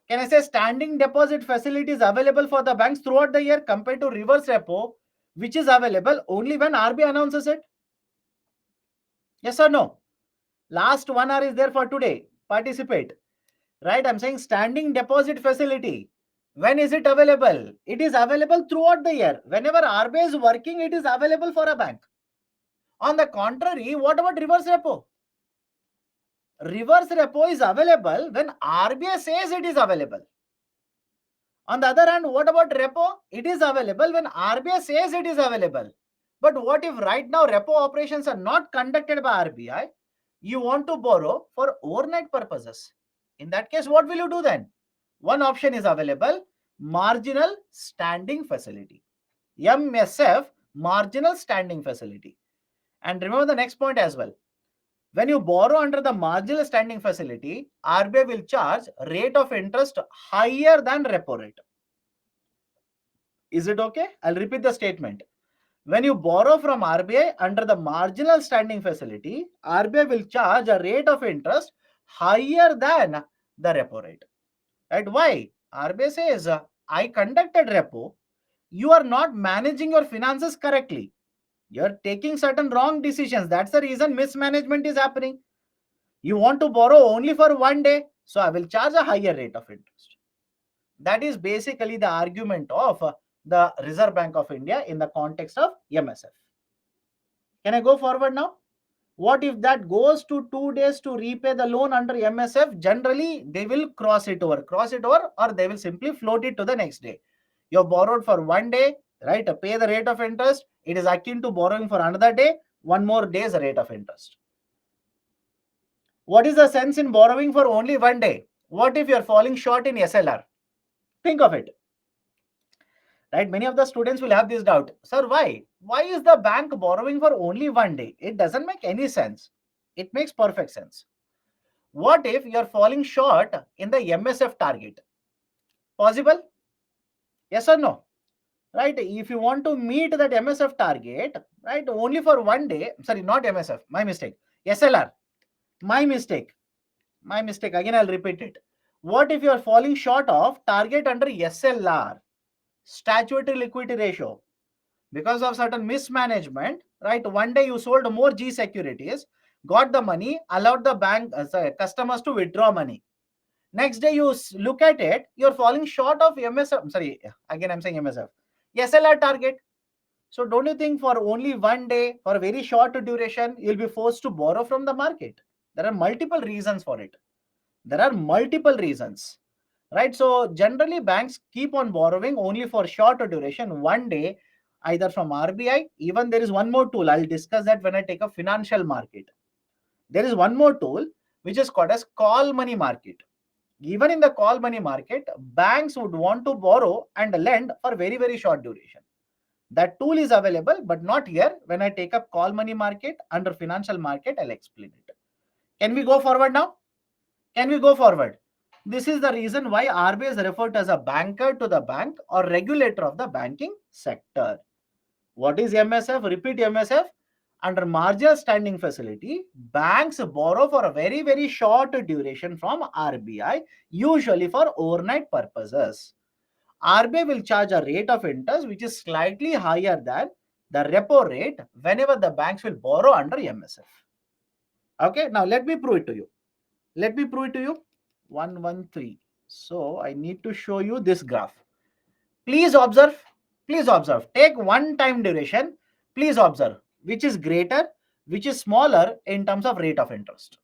Can I say standing deposit facility is available for the banks throughout the year compared to reverse repo, which is available only when RBI announces it? Yes or no? Last 1 hour is there for today. Participate. Right? I'm saying standing deposit facility. When is it available? It is available throughout the year. Whenever RBI is working, it is available for a bank. On the contrary, what about reverse repo? Reverse repo is available when RBI says it is available. On the other hand, what about repo? It is available when RBI says it is available. But what if right now repo operations are not conducted by RBI? You want to borrow for overnight purposes. In that case, what will you do then? One option is available, marginal standing facility. MSF, marginal standing facility. And remember the next point as well. When you borrow under the marginal standing facility, RBI will charge rate of interest higher than repo rate. Is it okay? I'll repeat the statement. When you borrow from RBI under the marginal standing facility, RBI will charge a rate of interest higher than the repo rate. Right? Why? RBI says, I conducted repo. You are not managing your finances correctly. You're taking certain wrong decisions. That's the reason mismanagement is happening. You want to borrow only for one day, so I will charge a higher rate of interest. That is basically the argument of the Reserve Bank of India in the context of MSF. Can I go forward now? What if that goes to 2 days to repay the loan under MSF? Generally, they will cross it over, or they will simply float it to the next day. You have borrowed for one day, right? Pay the rate of interest. It is akin to borrowing for another day, one more day's rate of interest. What is the sense in borrowing for only one day? What if you are falling short in SLR? Think of it. Right? Many of the students will have this doubt. Sir, why is the bank borrowing for only one day? It doesn't make any sense. It makes perfect sense. What if you are falling short in the MSF target? Possible? Yes or no? Right? If you want to meet that MSF target, right, only for one day, sorry, not MSF, my mistake, SLR, my mistake, again I'll repeat it. What if you are falling short of target under SLR, statutory liquidity ratio? Because of certain mismanagement, right? One day you sold more G securities, got the money, allowed the bank customers to withdraw money. Next day you look at it, you're falling short of MSF. Sorry, again I'm saying MSF, SLR target. So don't you think for only one day, for a very short duration, you'll be forced to borrow from the market? There are multiple reasons for it. There are multiple reasons, right? So generally banks keep on borrowing only for shorter duration, one day, either from RBI. Even there is one more tool, I'll discuss that when I take a financial market. There is one more tool which is called as call money market. Even in the call money market, banks would want to borrow and lend for very, very short duration. That tool is available, but not here. When I take up call money market under financial market, I'll explain it. Can we go forward now? Can we go forward? This is the reason why RBI is referred to as a banker to the bank or regulator of the banking sector. What is MSF? Repeat MSF. Under marginal standing facility, banks borrow for a very, very short duration from RBI, usually for overnight purposes. RBI will charge a rate of interest which is slightly higher than the repo rate whenever the banks will borrow under MSF. Okay, now let me prove it to you. Let me prove it to you. 113. So I need to show you this graph. Please observe. Please observe. Take one time duration. Please observe which is greater, which is smaller in terms of rate of interest.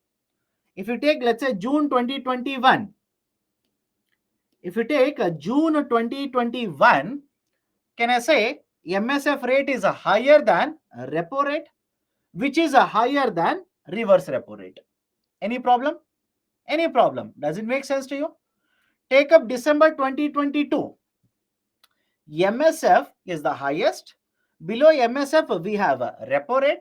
If you take, let's say, June 2021, if you take June 2021, can I say MSF rate is a higher than repo rate, which is a higher than reverse repo rate? Any problem? Any problem? Does it make sense to you? Take up December 2022. MSF is the highest. Below MSF, we have a repo rate.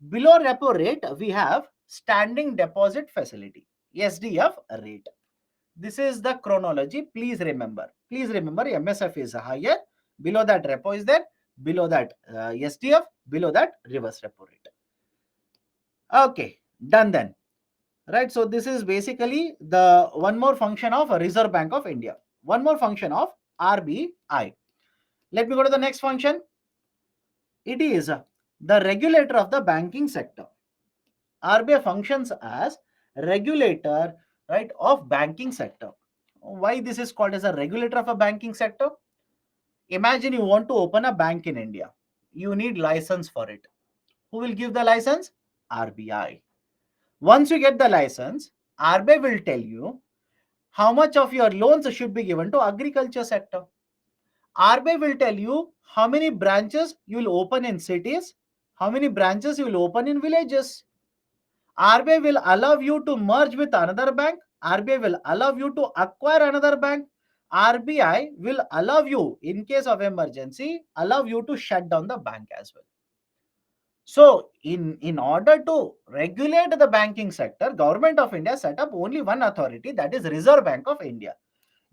Below repo rate, we have standing deposit facility, SDF rate. This is the chronology. Please remember. Please remember, MSF is higher. Below that, repo is there. Below that, SDF. Below that, reverse repo rate. Okay, done then. Right. So this is basically the one more function of Reserve Bank of India. One more function of RBI. Let me go to the next function. It is the regulator of the banking sector. RBI functions as regulator, right, of banking sector. Why this is called as a regulator of a banking sector? Imagine you want to open a bank in India. You need license for it. Who will give the license? RBI. Once you get the license, RBI will tell you how much of your loans should be given to agriculture sector. RBI will tell you how many branches you will open in cities, how many branches you will open in villages. RBI will allow you to merge with another bank. RBI will allow you to acquire another bank. RBI will allow you, in case of emergency, allow you to shut down the bank as well. So, in order to regulate the banking sector, Government of India set up only one authority, that is Reserve Bank of India.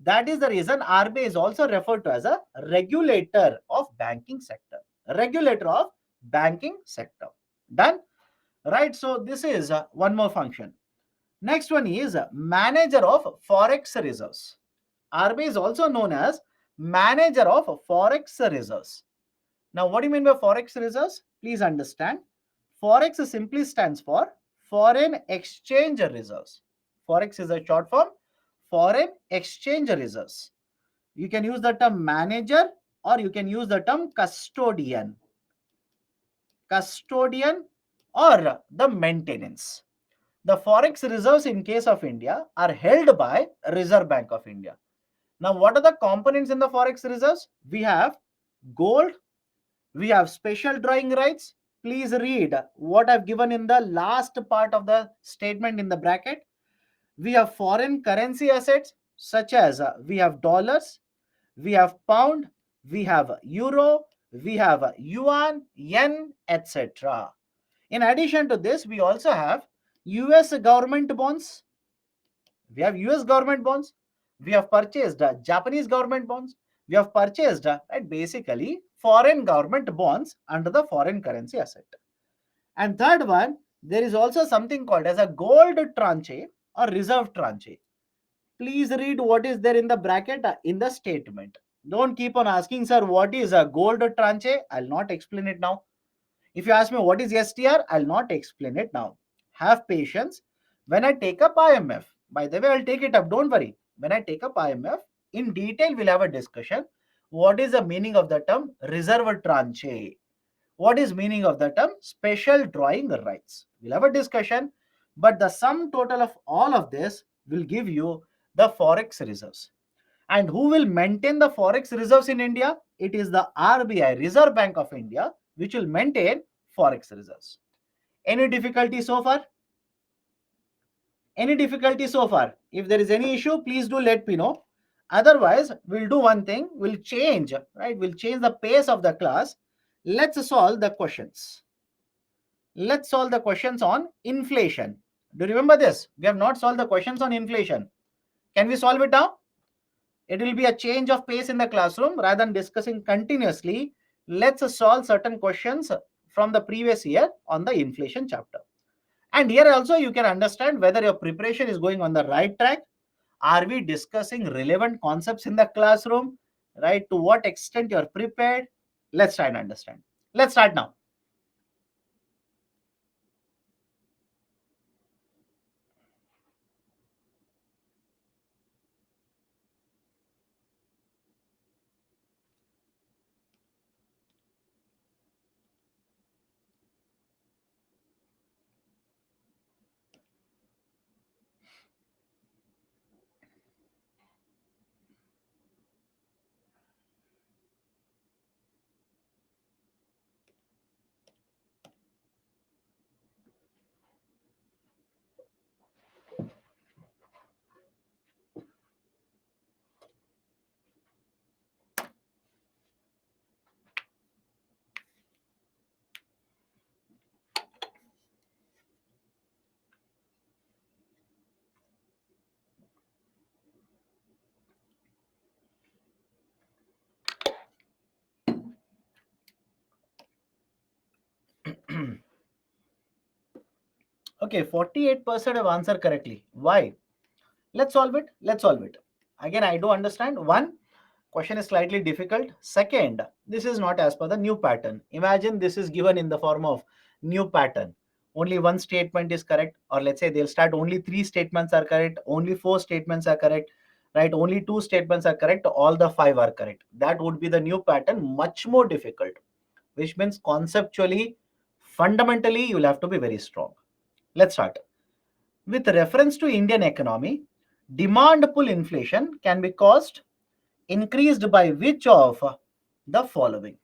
That is the reason RBI is also referred to as a regulator of banking sector. Regulator of banking sector. Done? Right? So this is one more function. Next one is manager of forex reserves. RBI is also known as manager of forex reserves. Now, what do you mean by forex reserves? Please understand. Forex simply stands for foreign exchange reserves. Forex is a short form, foreign exchange reserves. You can use the term manager or you can use the term custodian. Custodian or the maintenance. The forex reserves in case of India are held by Reserve Bank of India. Now, what are the components in the forex reserves? We have gold, we have special drawing rights. Please read what I've given in the last part of the statement in the bracket. We have foreign currency assets such as we have dollars, we have pound, we have euro, we have yuan, yen, etc. In addition to this, we also have US government bonds. We have US government bonds. We have purchased Japanese government bonds. We have purchased basically foreign government bonds under the foreign currency asset. And third one, there is also something called as a gold tranche or reserve tranche. Please read what is there in the bracket in the statement. Don't keep on asking, sir, what is a gold tranche? I'll not explain it now. If you ask me what is STR, I'll not explain it now. Have patience. When I take up IMF, by the way, I'll take it up. Don't worry. When I take up IMF, in detail, we'll have a discussion. What is the meaning of the term reserve tranche? What is meaning of the term special drawing rights? We'll have a discussion, but the sum total of all of this will give you the forex reserves. And who will maintain the forex reserves in India? It is the RBI, Reserve Bank of India, which will maintain forex reserves. Any difficulty so far? Any difficulty so far? If there is any issue, please do let me know. Otherwise, we'll do one thing. We'll change, right? We'll change the pace of the class. Let's solve the questions. Let's solve the questions on inflation. Do you remember this? We have not solved the questions on inflation. Can we solve it now? It will be a change of pace in the classroom rather than discussing continuously. Let's solve certain questions from the previous year on the inflation chapter. And here also you can understand whether your preparation is going on the right track. Are we discussing relevant concepts in the classroom? Right? To what extent you are prepared? Let's try and understand. Let's start now. Okay, 48% have answered correctly. Why? Let's solve it. Let's solve it. Again, I do understand. One, question is slightly difficult. Second, this is not as per the new pattern. Imagine this is given in the form of new pattern. Only one statement is correct, or let's say they'll start only three statements are correct, only four statements are correct, right? Only two statements are correct, all the five are correct. That would be the new pattern, much more difficult, which means conceptually, fundamentally, you'll have to be very strong. Let's start. With reference to Indian economy, demand pull inflation can be caused increased by which of the following?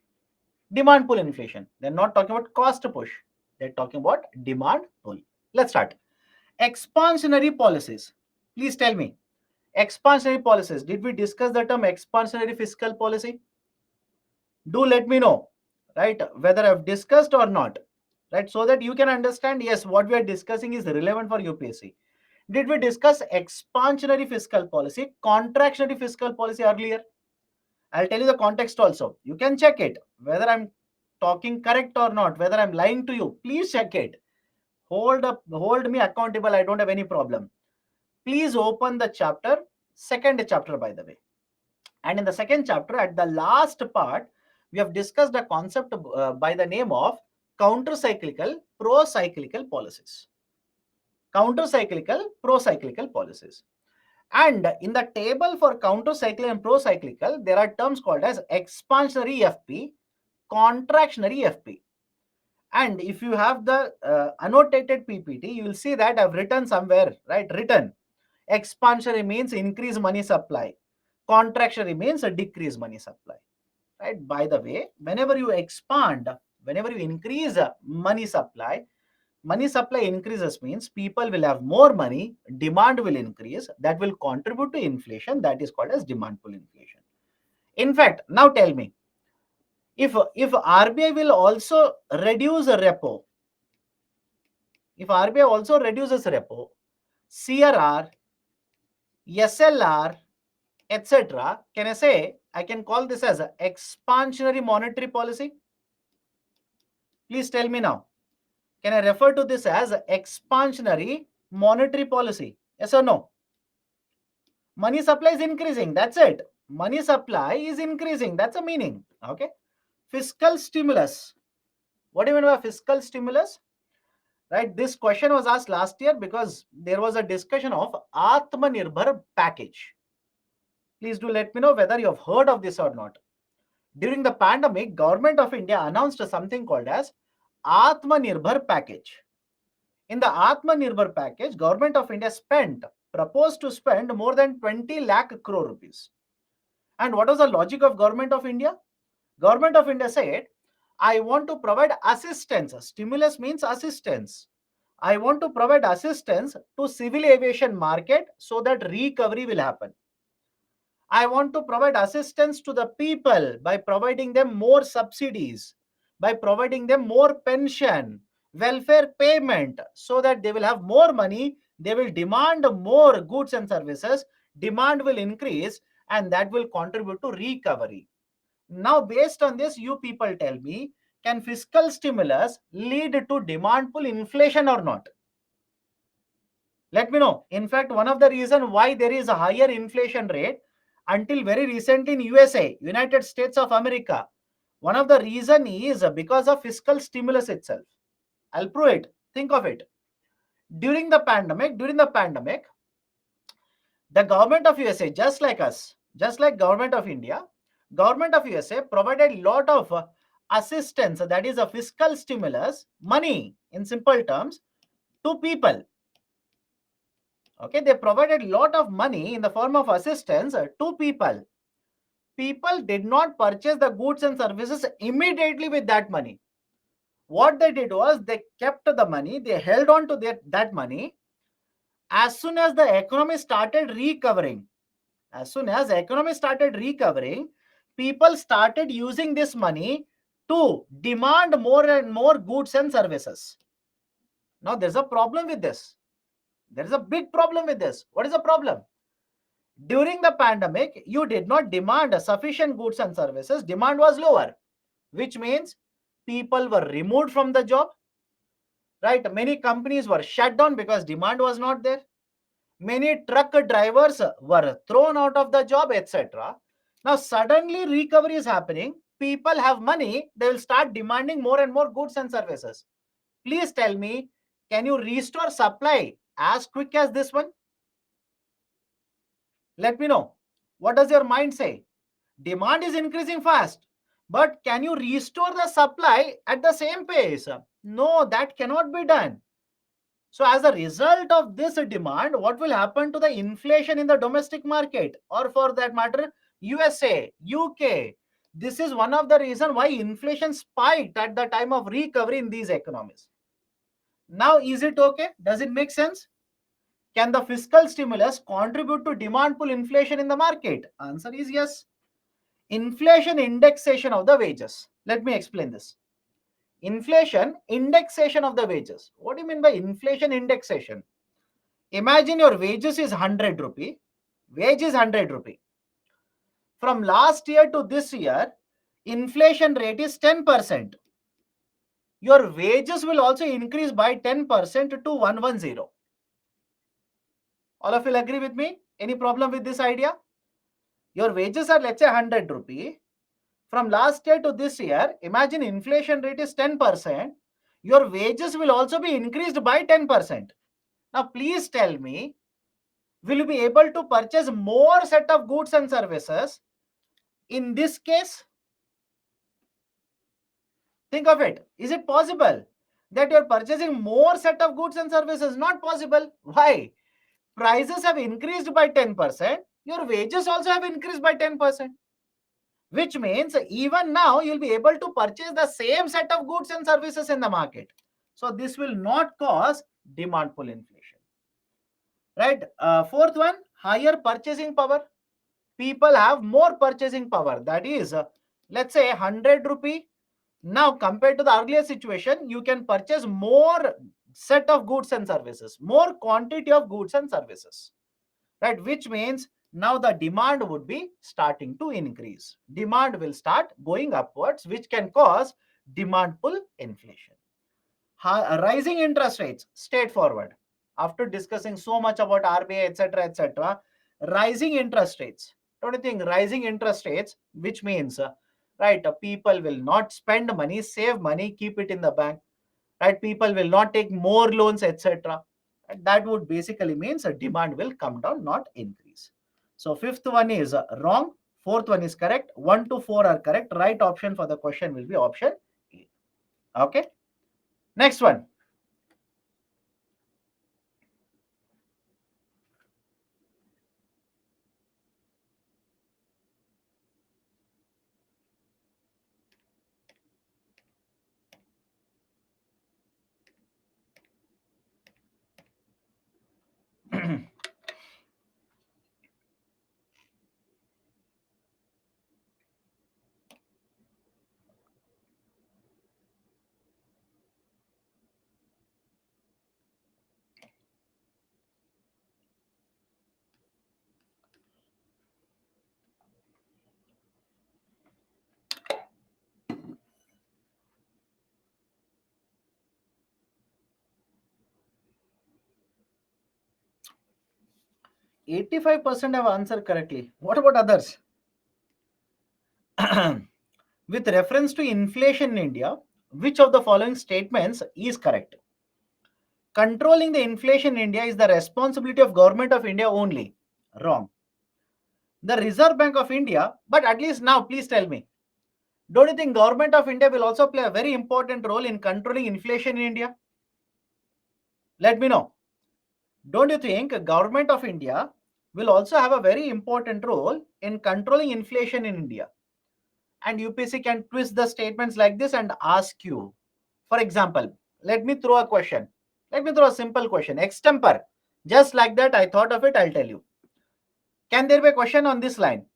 Demand pull inflation. They're not talking about cost push. They're talking about demand pull. Let's start. Expansionary policies. Please tell me. Expansionary policies. Did we discuss the term expansionary fiscal policy? Do let me know, right? Whether I've discussed or not, right? So that you can understand, yes, what we are discussing is relevant for UPSC. Did we discuss expansionary fiscal policy, contractionary fiscal policy earlier? I'll tell you the context also. You can check it, whether I'm talking correct or not, whether I'm lying to you. Please check it. hold me accountable. I don't have any problem. Please open the second chapter, by the way. And in the second chapter, at the last part, we have discussed a concept by the name of counter-cyclical, pro-cyclical policies. Counter-cyclical, pro-cyclical policies. And in the table for counter-cyclical and pro-cyclical, there are terms called as expansionary FP, contractionary FP. And if you have the annotated PPT, you will see that I've written somewhere, right? Written. Expansionary means increase money supply. Contractionary means a decrease money supply. Right? By the way, whenever you expand, whenever you increase money supply increases means people will have more money, demand will increase, that will contribute to inflation, that is called as demand pull inflation. In fact, now tell me, if RBI will also reduce repo, if RBI also reduces repo, CRR, SLR, etc., can I say, I can call this as expansionary monetary policy? Please tell me now. Can I refer to this as expansionary monetary policy? Yes or no? Money supply is increasing. That's it. Money supply is increasing. That's the meaning. Okay. Fiscal stimulus. What do you mean by fiscal stimulus? Right. This question was asked last year because there was a discussion of Atmanirbhar package. Please do let me know whether you have heard of this or not. During the pandemic, Government of India announced something called as Atmanirbhar package. In the Atmanirbhar package, Government of India proposed to spend more than 20 lakh crore rupees. And what was the logic of Government of India? Government of India said, I want to provide assistance. Stimulus means assistance. I want to provide assistance to civil aviation market so that recovery will happen. I want to provide assistance to the people by providing them more subsidies, by providing them more pension, welfare payment, so that they will have more money, they will demand more goods and services, demand will increase, and that will contribute to recovery. Now, based on this, you people tell me, can fiscal stimulus lead to demand pull inflation or not? Let me know. In fact, one of the reasons why there is a higher inflation rate until very recently in USA, United States of America, one of the reason is because of fiscal stimulus itself. I'll prove it. Think of it. During the pandemic, the government of USA, just like us, just like government of India, government of USA provided lot of assistance, that is a fiscal stimulus, money in simple terms, to people. Okay, they provided lot of money in the form of assistance to people. People did not purchase the goods and services immediately with that money. What they did was they kept the money, they held on to that money. As soon as the economy started recovering, people started using this money to demand more and more goods and services. Now there's a problem with this. There is a big problem with this. What is the problem? During the pandemic, you did not demand sufficient goods and services. Demand was lower, which means people were removed from the job, right? Many companies were shut down because demand was not there. Many truck drivers were thrown out of the job, etc. Now, suddenly recovery is happening. People have money. They will start demanding more and more goods and services. Please tell me, can you restore supply as quick as this one? Let me know. What does your mind say? Demand is increasing fast, but can you restore the supply at the same pace? No, that cannot be done. So as a result of this demand, what will happen to the inflation in the domestic market, or for that matter, USA, UK? This is one of the reasons why inflation spiked at the time of recovery in these economies. Now, is it okay? Does it make sense? Can the fiscal stimulus contribute to demand pull inflation in the market? Answer is yes. Inflation indexation of the wages. Let me explain this. Inflation indexation of the wages. What do you mean by inflation indexation? Imagine your wages is 100 rupee. Wage is 100 rupee. From last year to this year, inflation rate is 10%. your wages will also increase by 10% to 110. All of you will agree with me? Any problem with this idea? Your wages are, let's say, 100 rupee. From last year to this year, imagine inflation rate is 10%. Your wages will also be increased by 10%. Now, please tell me, will you be able to purchase more set of goods and services in this case? Think of it. Is it possible that you're purchasing more set of goods and services? Not possible. Why? Prices have increased by 10%. Your wages also have increased by 10%. Which means even now you'll be able to purchase the same set of goods and services in the market. So this will not cause demand pull inflation. Right? Fourth one, higher purchasing power. People have more purchasing power. That is, let's say 100 rupee. Now compared to the earlier situation, you can purchase more set of goods and services, more quantity of goods and services. Right? Which means now the demand would be starting to increase. Demand will start going upwards, which can cause demand pull inflation. Rising interest rates, straightforward. After discussing so much about RBI, etc., rising interest rates. Don't you think rising interest rates, which means, right, people will not spend money, save money, keep it in the bank. Right, people will not take more loans, etc. That would basically means a demand will come down, not increase. So fifth one is wrong, fourth one is correct, 1 to 4 are correct. Right option for the question will be option A. Okay, next one. %85% have answered correctly. What about others? With reference to inflation in India, which of the following statements is correct? Controlling the inflation in India is the responsibility of Government of India only. Wrong. The Reserve Bank of India, but at least now please tell me, don't you think Government of India will also play a very important role in controlling inflation in India? Let me know. Don't you think Government of India will also have a very important role in controlling inflation in India? And UPSC can twist the statements like this and ask you. For example, let me throw a question. Let me throw a simple question. Extemper. Just like that, I thought of it, I'll tell you. Can there be a question on this line?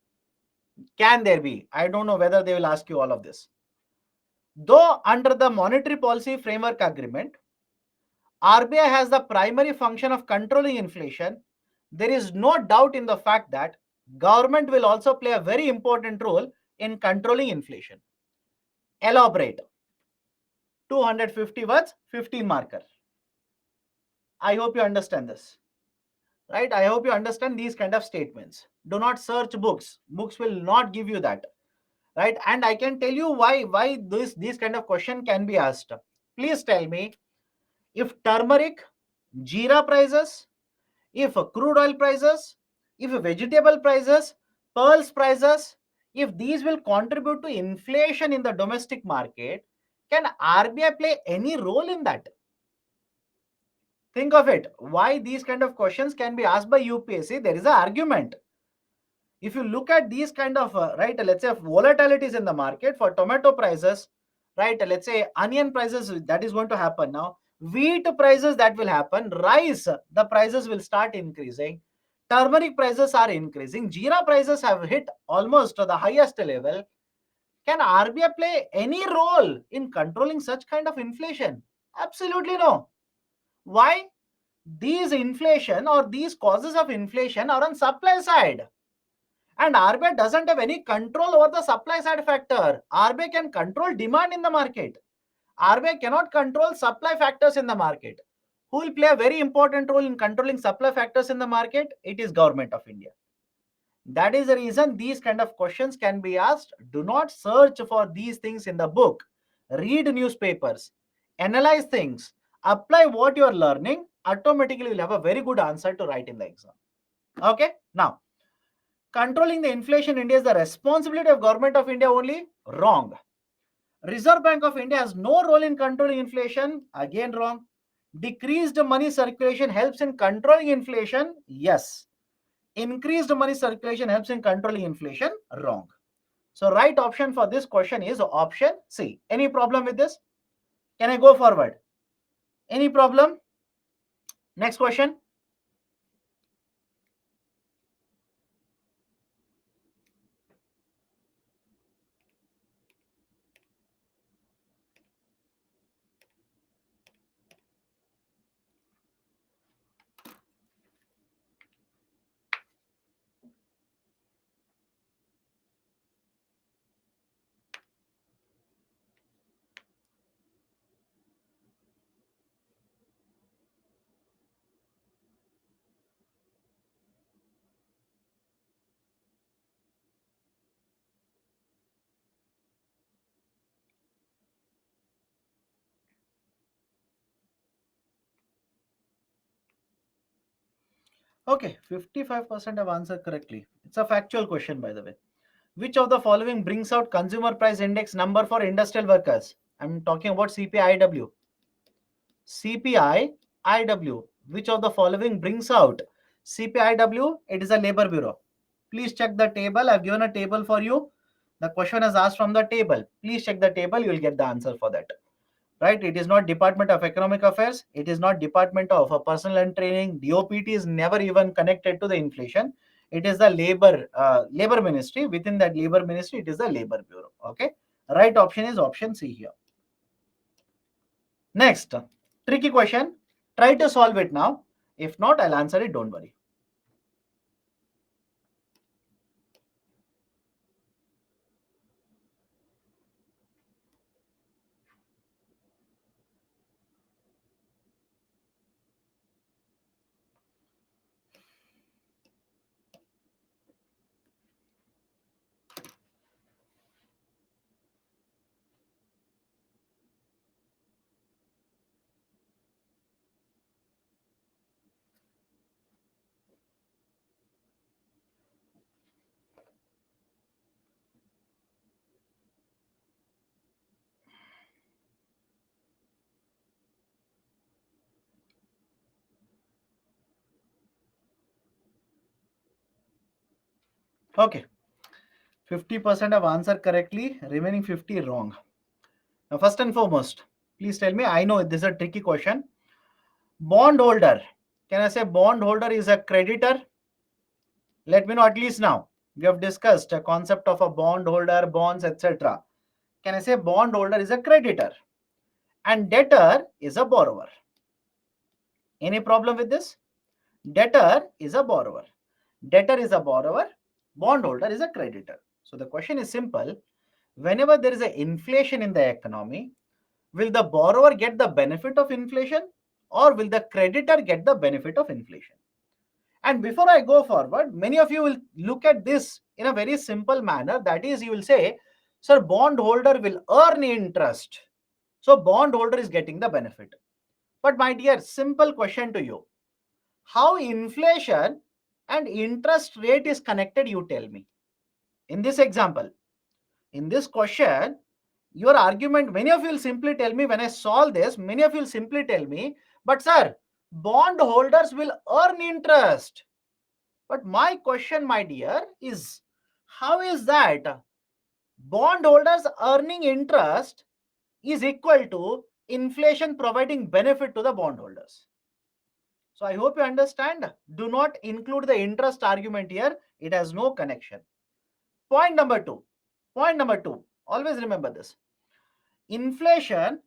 Can there be? I don't know whether they will ask you all of this. Though under the Monetary Policy Framework Agreement, RBI has the primary function of controlling inflation, there is no doubt in the fact that government will also play a very important role in controlling inflation. Elaborate. 250 words, 15 marker. I hope you understand this. Right? I hope you understand these kind of statements. Do not search books. Books will not give you that. Right? And I can tell you why this kind of question can be asked. Please tell me, if turmeric, jeera prices, if crude oil prices, if vegetable prices, pearls prices, if these will contribute to inflation in the domestic market, can RBI play any role in that? Think of it. Why these kind of questions can be asked by UPSC? There is an argument. If you look at these kind of, right, let's say volatilities in the market for tomato prices, right, let's say onion prices, that is going to happen now. Wheat prices, that will happen. Rice, the prices will start increasing. Turmeric prices are increasing. Jeera prices have hit almost to the highest level. Can RBI play any role in controlling such kind of inflation? Absolutely no. Why? These inflation or these causes of inflation are on supply side. And RBI doesn't have any control over the supply side factor. RBI can control demand in the market. RBI cannot control supply factors in the market. Who will play a very important role in controlling supply factors in the market? It is Government of India. That is the reason these kind of questions can be asked. Do not search for these things in the book. Read newspapers, analyze things, apply what you are learning. Automatically, you will have a very good answer to write in the exam. Okay. Now, controlling the inflation in India is the responsibility of Government of India only. Wrong. Reserve Bank of India has no role in controlling inflation. Again, wrong. Decreased money circulation helps in controlling inflation. Yes. Increased money circulation helps in controlling inflation. Wrong. So right option for this question is option C. Any problem with this? Can I go forward? Any problem? Next question. Okay, 55% have answered correctly. It's a factual question, by the way. Which of the following brings out consumer price index number for industrial workers? I'm talking about CPIW. CPIIW. Which of the following brings out CPIW? It is a labor bureau. Please check the table. I've given a table for you. The question is asked from the table. Please check the table. You will get the answer for that. Right? It is not Department of Economic Affairs. It is not Department of Personnel and Training. DOPT is never even connected to the inflation. It is the labor ministry. Within that labor ministry, it is the labor bureau. Okay. Right option is option C here. Next, tricky question. Try to solve it now. If not, I'll answer it. Don't worry. Okay. 50% have answered correctly. Remaining 50 wrong. Now, first and foremost, please tell me. I know this is a tricky question. Bondholder. Can I say bondholder is a creditor? Let me know at least now. We have discussed a concept of a bondholder, bonds, etc. Can I say bondholder is a creditor and debtor is a borrower? Any problem with this? Debtor is a borrower. Debtor is a borrower. Bondholder is a creditor. So the question is simple. Whenever there is an inflation in the economy, will the borrower get the benefit of inflation or will the creditor get the benefit of inflation? And before I go forward, many of you will look at this in a very simple manner. That is, you will say, sir, bondholder will earn interest. So bondholder is getting the benefit. But my dear, simple question to you. How inflation and interest rate is connected, you tell me. In this example, in this question, your argument, many of you will simply tell me, when I solve this, many of you will simply tell me, but sir, bondholders will earn interest. But my question, my dear, is how is that bondholders earning interest is equal to inflation providing benefit to the bondholders? So I hope you understand. Do not include the interest argument here. It has no connection. Point number two. Point number two. Always remember this. Inflation,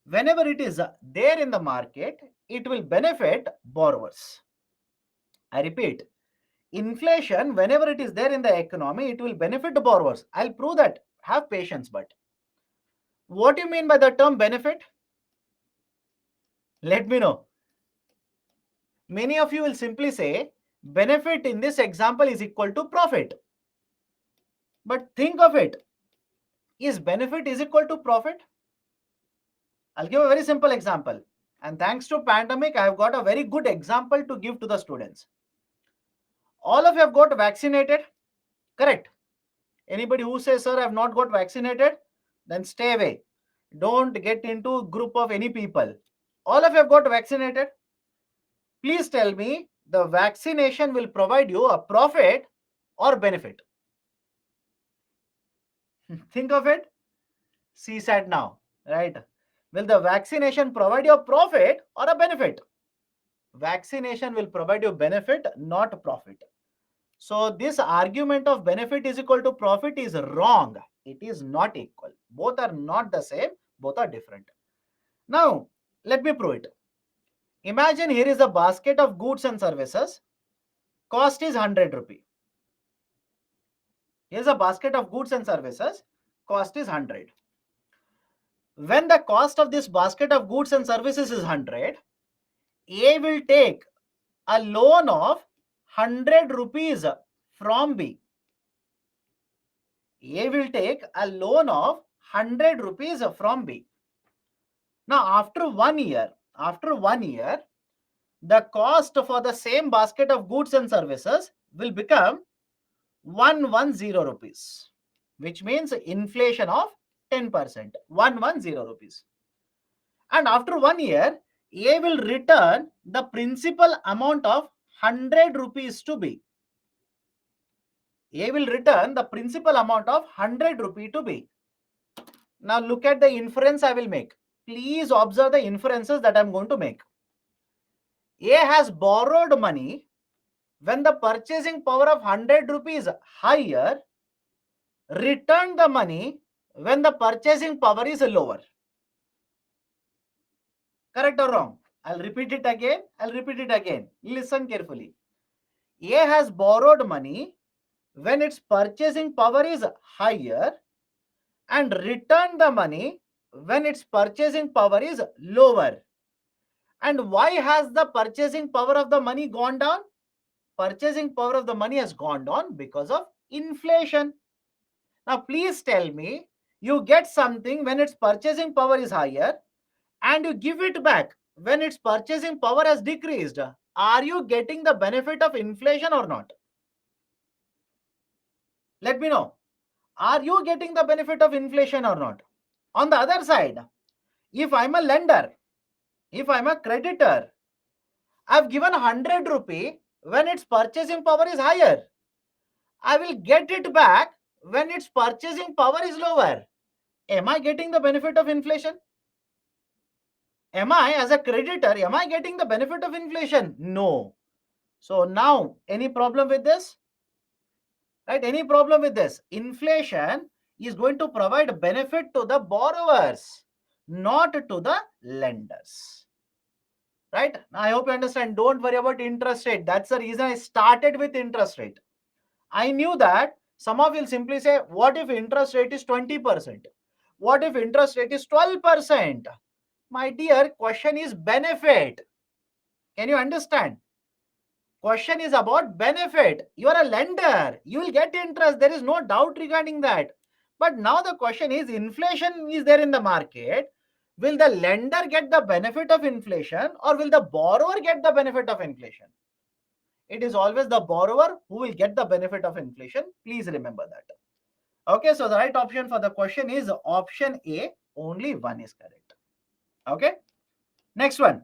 whenever it is there in the market, it will benefit borrowers. I repeat, inflation, whenever it is there in the economy, it will benefit the borrowers. I'll prove that. Have patience, but What do you mean by the term benefit? Let me know. Many of you will simply say benefit in this example is equal to profit. But think of it. Is benefit is equal to profit? I'll give a very simple example. And thanks to pandemic, I have got a very good example to give to the students. All of you have got vaccinated, correct? Anybody who says, sir, I have not got vaccinated, then stay away. Don't get into a group of any people. All of you have got vaccinated. Please tell me, the vaccination will provide you a profit or benefit? Think of it. CSAT now, right? Will the vaccination provide you a profit or a benefit? Vaccination will provide you benefit, not profit. So this argument of benefit is equal to profit is wrong. It is not equal. Both are not the same. Both are different. Now, let me prove it. Imagine here is a basket of goods and services. Cost is 100 rupee. Here's a basket of goods and services. Cost is 100. When the cost of this basket of goods and services is 100, A will take a loan of 100 rupees from B. A will take a loan of 100 rupees from B. Now, after 1 year, the cost for the same basket of goods and services will become 110 rupees, which means inflation of 10%, 110 rupees. And after 1 year, A will return the principal amount of 100 rupees to B. A will return the principal amount of 100 rupee to B. Now look at the inference I will make. Please observe the inferences that I am going to make. A has borrowed money when the purchasing power of 100 rupees higher, return the money when the purchasing power is lower. Correct or wrong? I'll repeat it again. Listen carefully. A has borrowed money when its purchasing power is higher and return the money when its purchasing power is lower. And why has the purchasing power of the money gone down? Purchasing power of the money has gone down because of inflation. Now, please tell me, you get something when its purchasing power is higher and you give it back when its purchasing power has decreased. Are you getting the benefit of inflation or not? Let me know. Are you getting the benefit of inflation or not? On the other side, if I'm a lender, if I'm a creditor, I've given 100 rupee when its purchasing power is higher. I will get it back when its purchasing power is lower. Am I getting the benefit of inflation? Am I, as a creditor, am I getting the benefit of inflation? No. So now, any problem with this? Right? Any problem with this? Inflation is going to provide benefit to the borrowers, not to the lenders. Right? Now, I hope you understand. Don't worry about interest rate. That's the reason I started with interest rate. I knew that some of you will simply say, what if interest rate is 20%? What if interest rate is 12%? My dear, question is benefit. Can you understand? Question is about benefit. You are a lender. You will get interest. There is no doubt regarding that. But now the question is, inflation is there in the market. Will the lender get the benefit of inflation or will the borrower get the benefit of inflation? It is always the borrower who will get the benefit of inflation. Please remember that. Okay, so the right option for the question is option A. Only one is correct. Okay, next one.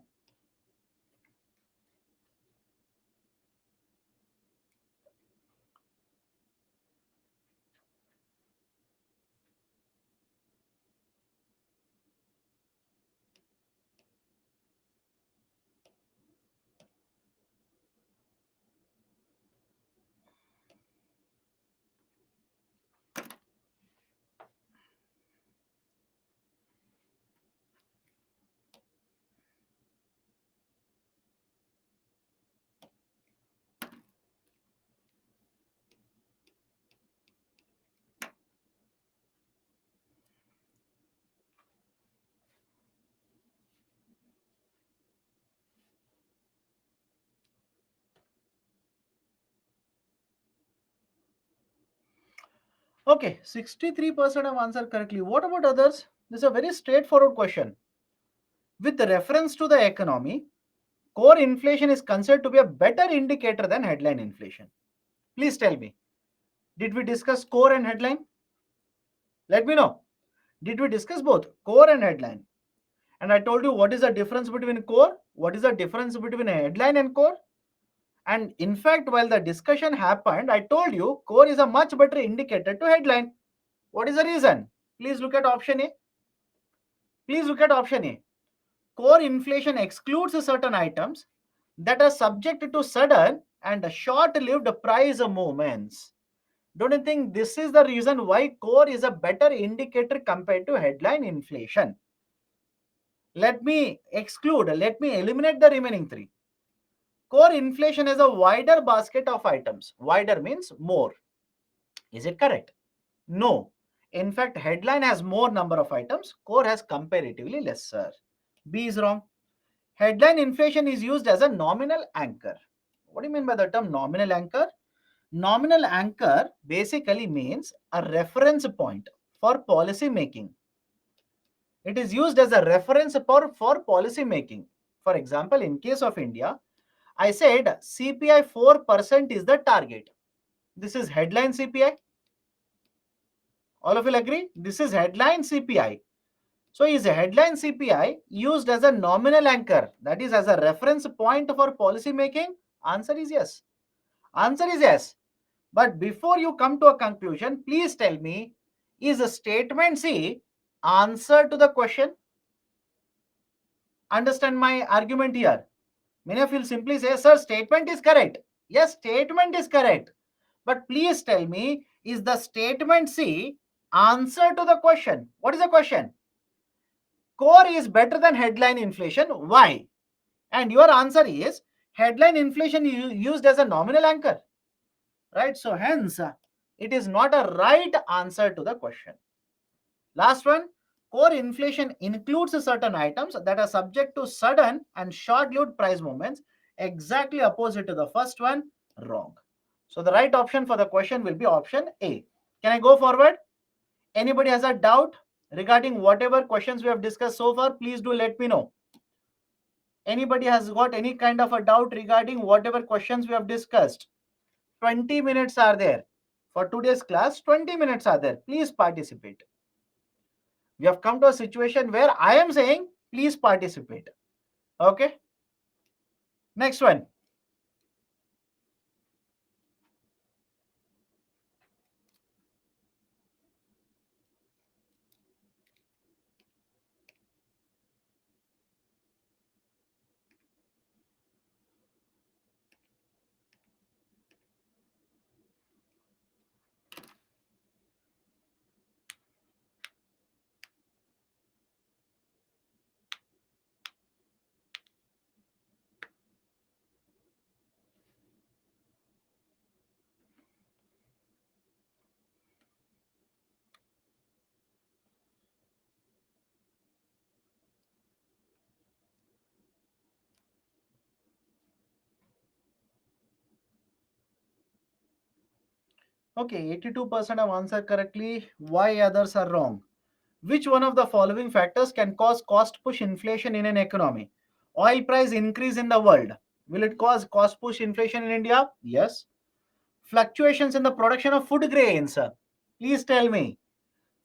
Okay, 63% have answered correctly. What about others? This is a very straightforward question. With reference to the economy, core inflation is considered to be a better indicator than headline inflation. Please tell me, did we discuss core and headline? Let me know. Did we discuss both core and headline? And I told you what is the difference between core, what is the difference between a headline and core. And in fact, while the discussion happened, I told you core is a much better indicator to headline. What is the reason? Please look at option A. Please look at option A. Core inflation excludes certain items that are subject to sudden and short-lived price movements. Don't you think this is the reason why core is a better indicator compared to headline inflation? Let me eliminate the remaining three. Core inflation has a wider basket of items. Wider means more. Is it correct? No. In fact, headline has more number of items. Core has comparatively lesser. B is wrong. Headline inflation is used as a nominal anchor. What do you mean by the term nominal anchor? Nominal anchor basically means a reference point for policy making. It is used as a reference for policy making. For example, in case of India, I said CPI 4% is the target. This is headline CPI. All of you agree? This is headline CPI. So is a headline CPI used as a nominal anchor, that is as a reference point for policy making? Answer is yes. Answer is yes. But before you come to a conclusion, please tell me, is a statement C answer to the question? Understand my argument here. Many of you will simply say, sir, statement is correct. Yes, statement is correct. But please tell me, is the statement C answer to the question? What is the question? Core is better than headline inflation. Why? And your answer is headline inflation used as a nominal anchor. Right? So hence, it is not a right answer to the question. Last one, core inflation includes certain items that are subject to sudden and short-lived price movements, exactly opposite to the first one, wrong. So the right option for the question will be option A. Can I go forward? Anybody has a doubt regarding whatever questions we have discussed so far? Please do let me know. Anybody has got any kind of a doubt regarding whatever questions we have discussed? 20 minutes are there. For today's class, 20 minutes are there. Please participate. We have come to a situation where I am saying, please participate. Okay. Next one. Okay, 82% have answered correctly. Why others are wrong? Which one of the following factors can cause cost push inflation in an economy? Oil price increase in the world. Will it cause cost push inflation in India? Yes. Fluctuations in the production of food grains. Please tell me.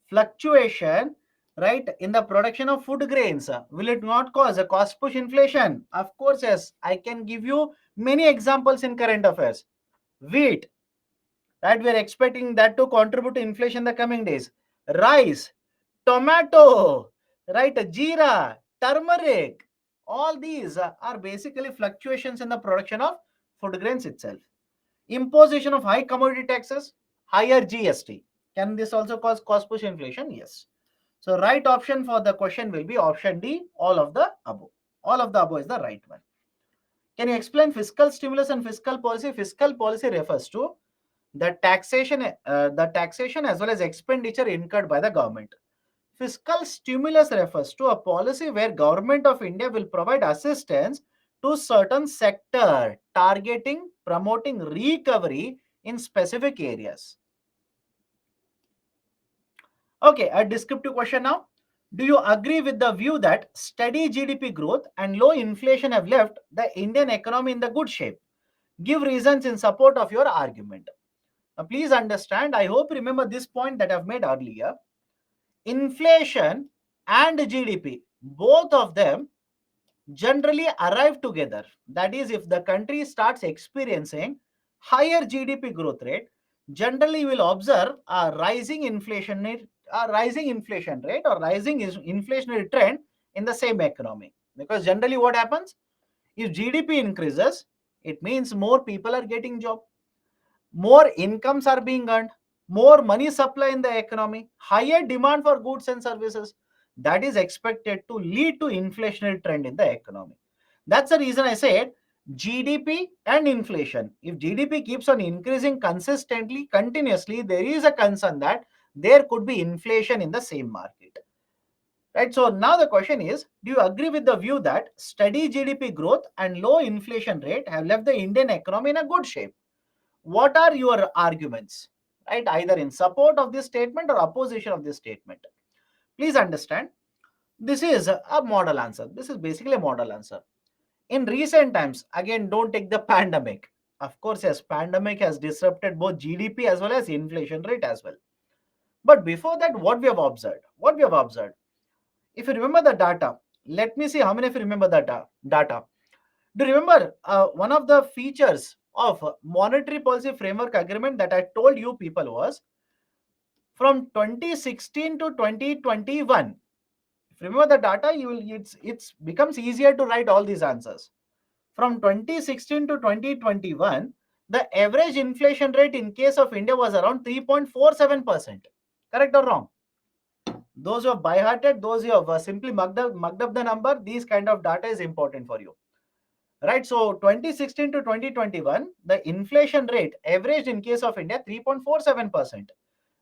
Fluctuation, right, in the production of food grains. Will it not cause a cost push inflation? Of course, yes. I can give you many examples in current affairs. Wheat, right? We are expecting that to contribute to inflation in the coming days. Rice, tomato, right? Jeera, turmeric. All these are basically fluctuations in the production of food grains itself. Imposition of high commodity taxes, higher GST. Can this also cause cost push inflation? Yes. So right option for the question will be option D, all of the above. All of the above is the right one. Can you explain fiscal stimulus and fiscal policy? Fiscal policy refers to the taxation as well as expenditure incurred by the government. Fiscal stimulus refers to a policy where government of India will provide assistance to certain sector, targeting, promoting recovery in specific areas. Okay, a descriptive question now. Do you agree with the view that steady GDP growth and low inflation have left the Indian economy in the good shape? Give reasons in support of your argument. Now, please understand, I hope you remember this point that I've made earlier. Inflation and GDP, both of them generally arrive together. That is, if the country starts experiencing higher GDP growth rate, generally you will observe a rising inflation rate or rising inflationary trend in the same economy. Because generally what happens? If GDP increases, it means more people are getting job, more incomes are being earned, more money supply in the economy, higher demand for goods and services. That is expected to lead to inflationary trend in the economy. That's the reason I said GDP and inflation. If GDP keeps on increasing consistently, continuously, there is a concern that there could be inflation in the same market. Right. So now the question is, do you agree with the view that steady GDP growth and low inflation rate have left the Indian economy in a good shape? What are your arguments, right, either in support of this statement or opposition of this statement? Please understand, this is a model answer. This is basically a model answer. In recent times, again, don't take the pandemic. Of course, yes, pandemic has disrupted both GDP as well as inflation rate as well. But before that, what we have observed, if you remember the data, let me see how many of you remember the data. Do you remember one of the features of monetary policy framework agreement that I told you people was from 2016 to 2021? If you remember the data, you will it's becomes easier to write all these answers. From 2016 to 2021, the average inflation rate in case of India was around 3.47%. Correct or wrong? Those who have by hearted, those who have simply mugged up the number, these kind of data is important for you. Right, so 2016 to 2021, the inflation rate averaged in case of India 3.47%.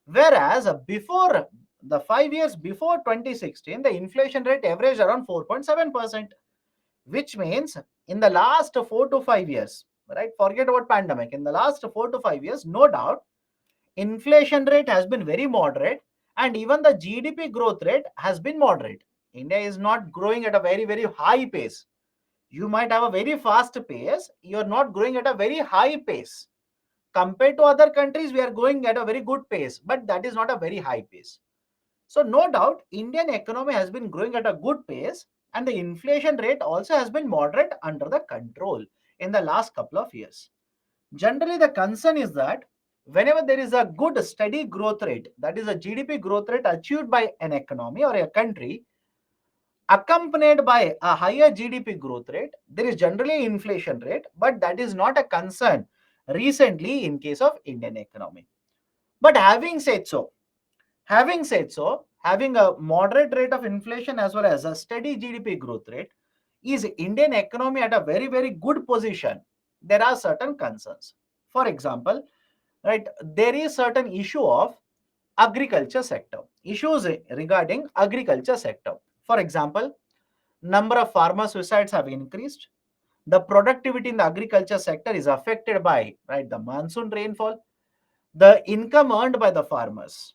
Whereas before the 5 years before 2016, the inflation rate averaged around 4.7%, which means in the last 4 to 5 years, right? Forget about pandemic. In the last 4 to 5 years, no doubt, inflation rate has been very moderate, and even the GDP growth rate has been moderate. India is not growing at a very, very high pace. You might have a very fast pace, you're not growing at a very high pace. Compared to other countries, we are going at a very good pace, but that is not a very high pace. So no doubt, Indian economy has been growing at a good pace, and the inflation rate also has been moderate under the control in the last couple of years. Generally, the concern is that whenever there is a good steady growth rate, that is a GDP growth rate achieved by an economy or a country, accompanied by a higher GDP growth rate, there is generally inflation rate, but that is not a concern recently in case of Indian economy. But having a moderate rate of inflation as well as a steady GDP growth rate, is Indian economy at a very, very good position? There are certain concerns. For example, right, there is certain issue of agriculture sector, issues regarding agriculture sector. For example, number of farmer suicides have increased. The productivity in the agriculture sector is affected by, right, the monsoon rainfall, the income earned by the farmers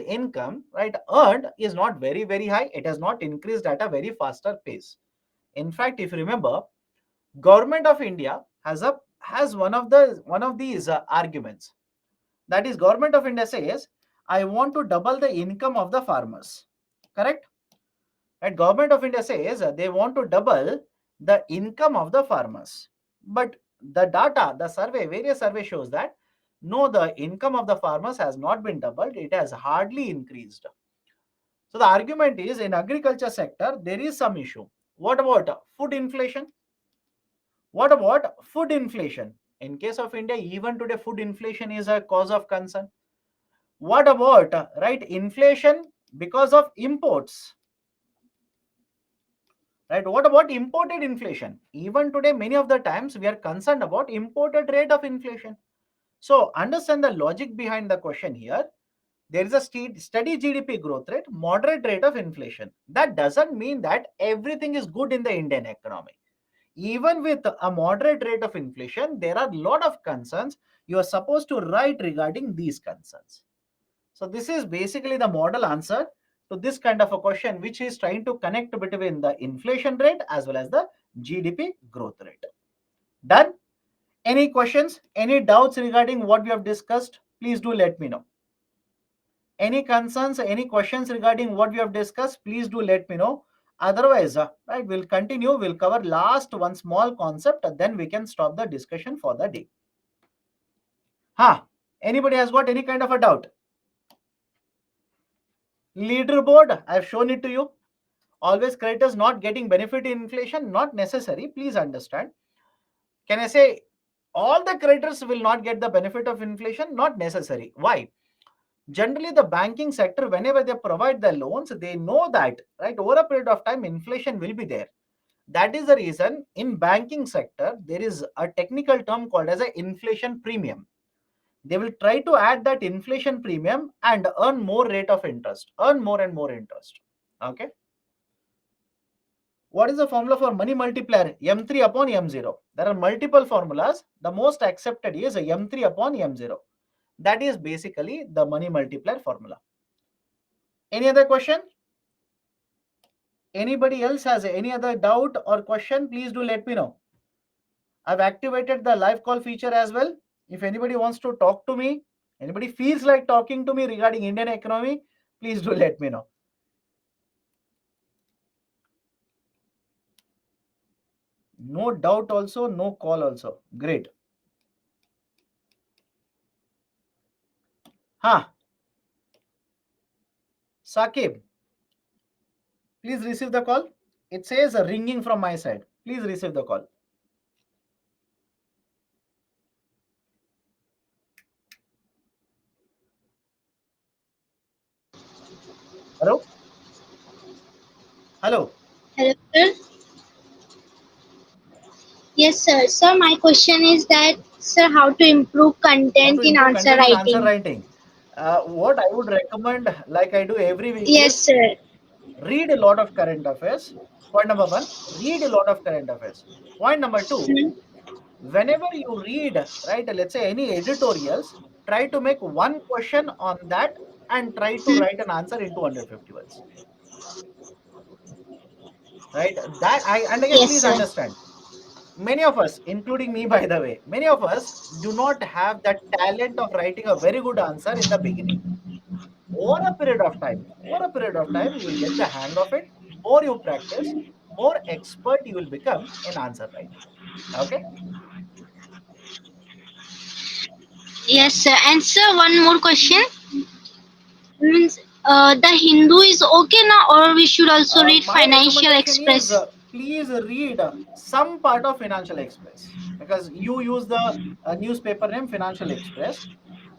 income, right, earned is not very, very high. It has not increased at a very faster pace. In fact, if you remember, government of India has one of these arguments. That is, government of India says, I want to double the income of the farmers. Correct? Right? Government of India says they want to double the income of the farmers. But the data, the survey, various survey shows that no, the income of the farmers has not been doubled. It has hardly increased. So the argument is, in agriculture sector, there is some issue. What about food inflation? What about food inflation? In case of India, even today, food inflation is a cause of concern. What about right, inflation because of imports? Right? What about imported inflation? Even today, many of the times we are concerned about imported rate of inflation. So understand the logic behind the question here. There is a steady GDP growth rate, moderate rate of inflation. That doesn't mean that everything is good in the Indian economy. Even with a moderate rate of inflation, there are a lot of concerns. You are supposed to write regarding these concerns. So this is basically the model answer to this kind of a question, which is trying to connect between the inflation rate as well as the GDP growth rate. Done? Any questions, any doubts regarding what we have discussed? Please do let me know. Any concerns, any questions regarding what we have discussed? Please do let me know. Otherwise, right, we'll continue. We'll cover last one small concept, and then we can stop the discussion for the day. Anybody has got any kind of a doubt? Leaderboard, I've shown it to you. Always creditors not getting benefit in inflation, not necessary. Please understand. Can I say all the creditors will not get the benefit of inflation? Not necessary. Why? Generally, the banking sector, whenever they provide the loans, they know that, right, over a period of time, inflation will be there. That is the reason in banking sector, there is a technical term called as a inflation premium. They will try to add that inflation premium and earn more rate of interest, earn more and more interest. Okay. What is the formula for money multiplier? M3 upon M0. There are multiple formulas. The most accepted is M3 upon M0. That is basically the money multiplier formula. Any other question? Anybody else has any other doubt or question? Please do let me know. I've activated the live call feature as well. If anybody wants to talk to me, anybody feels like talking to me regarding Indian economy, please do let me know. No doubt also, no call also. Great. Sakib, please receive the call. It says ringing from my side. Please receive the call. Hello? Hello? Hello, sir. Yes, sir. Sir, my question is that, sir, how to improve How to content in improve answer content in answer writing? writing? What I would recommend, like I do every week, Yes, is sir. read a lot of current affairs. Point number one, read a lot of current affairs. Point number two, Hmm. whenever you read, right, let's say any editorials, try to make one question on that and try to Hmm. write an answer into 150 words. Right? That I and again, Yes, please sir. understand. Many of us, including me, by the way, many of us do not have that talent of writing a very good answer in the beginning. Over a period of time, you will get the hang of it. More you practice, more expert you will become in answer writing. Okay. Yes, sir. And sir, one more question. Means the Hindu is okay now, or we should also read My Financial recommendation is Express? please read some part of Financial Express, because you use the newspaper name Financial Express.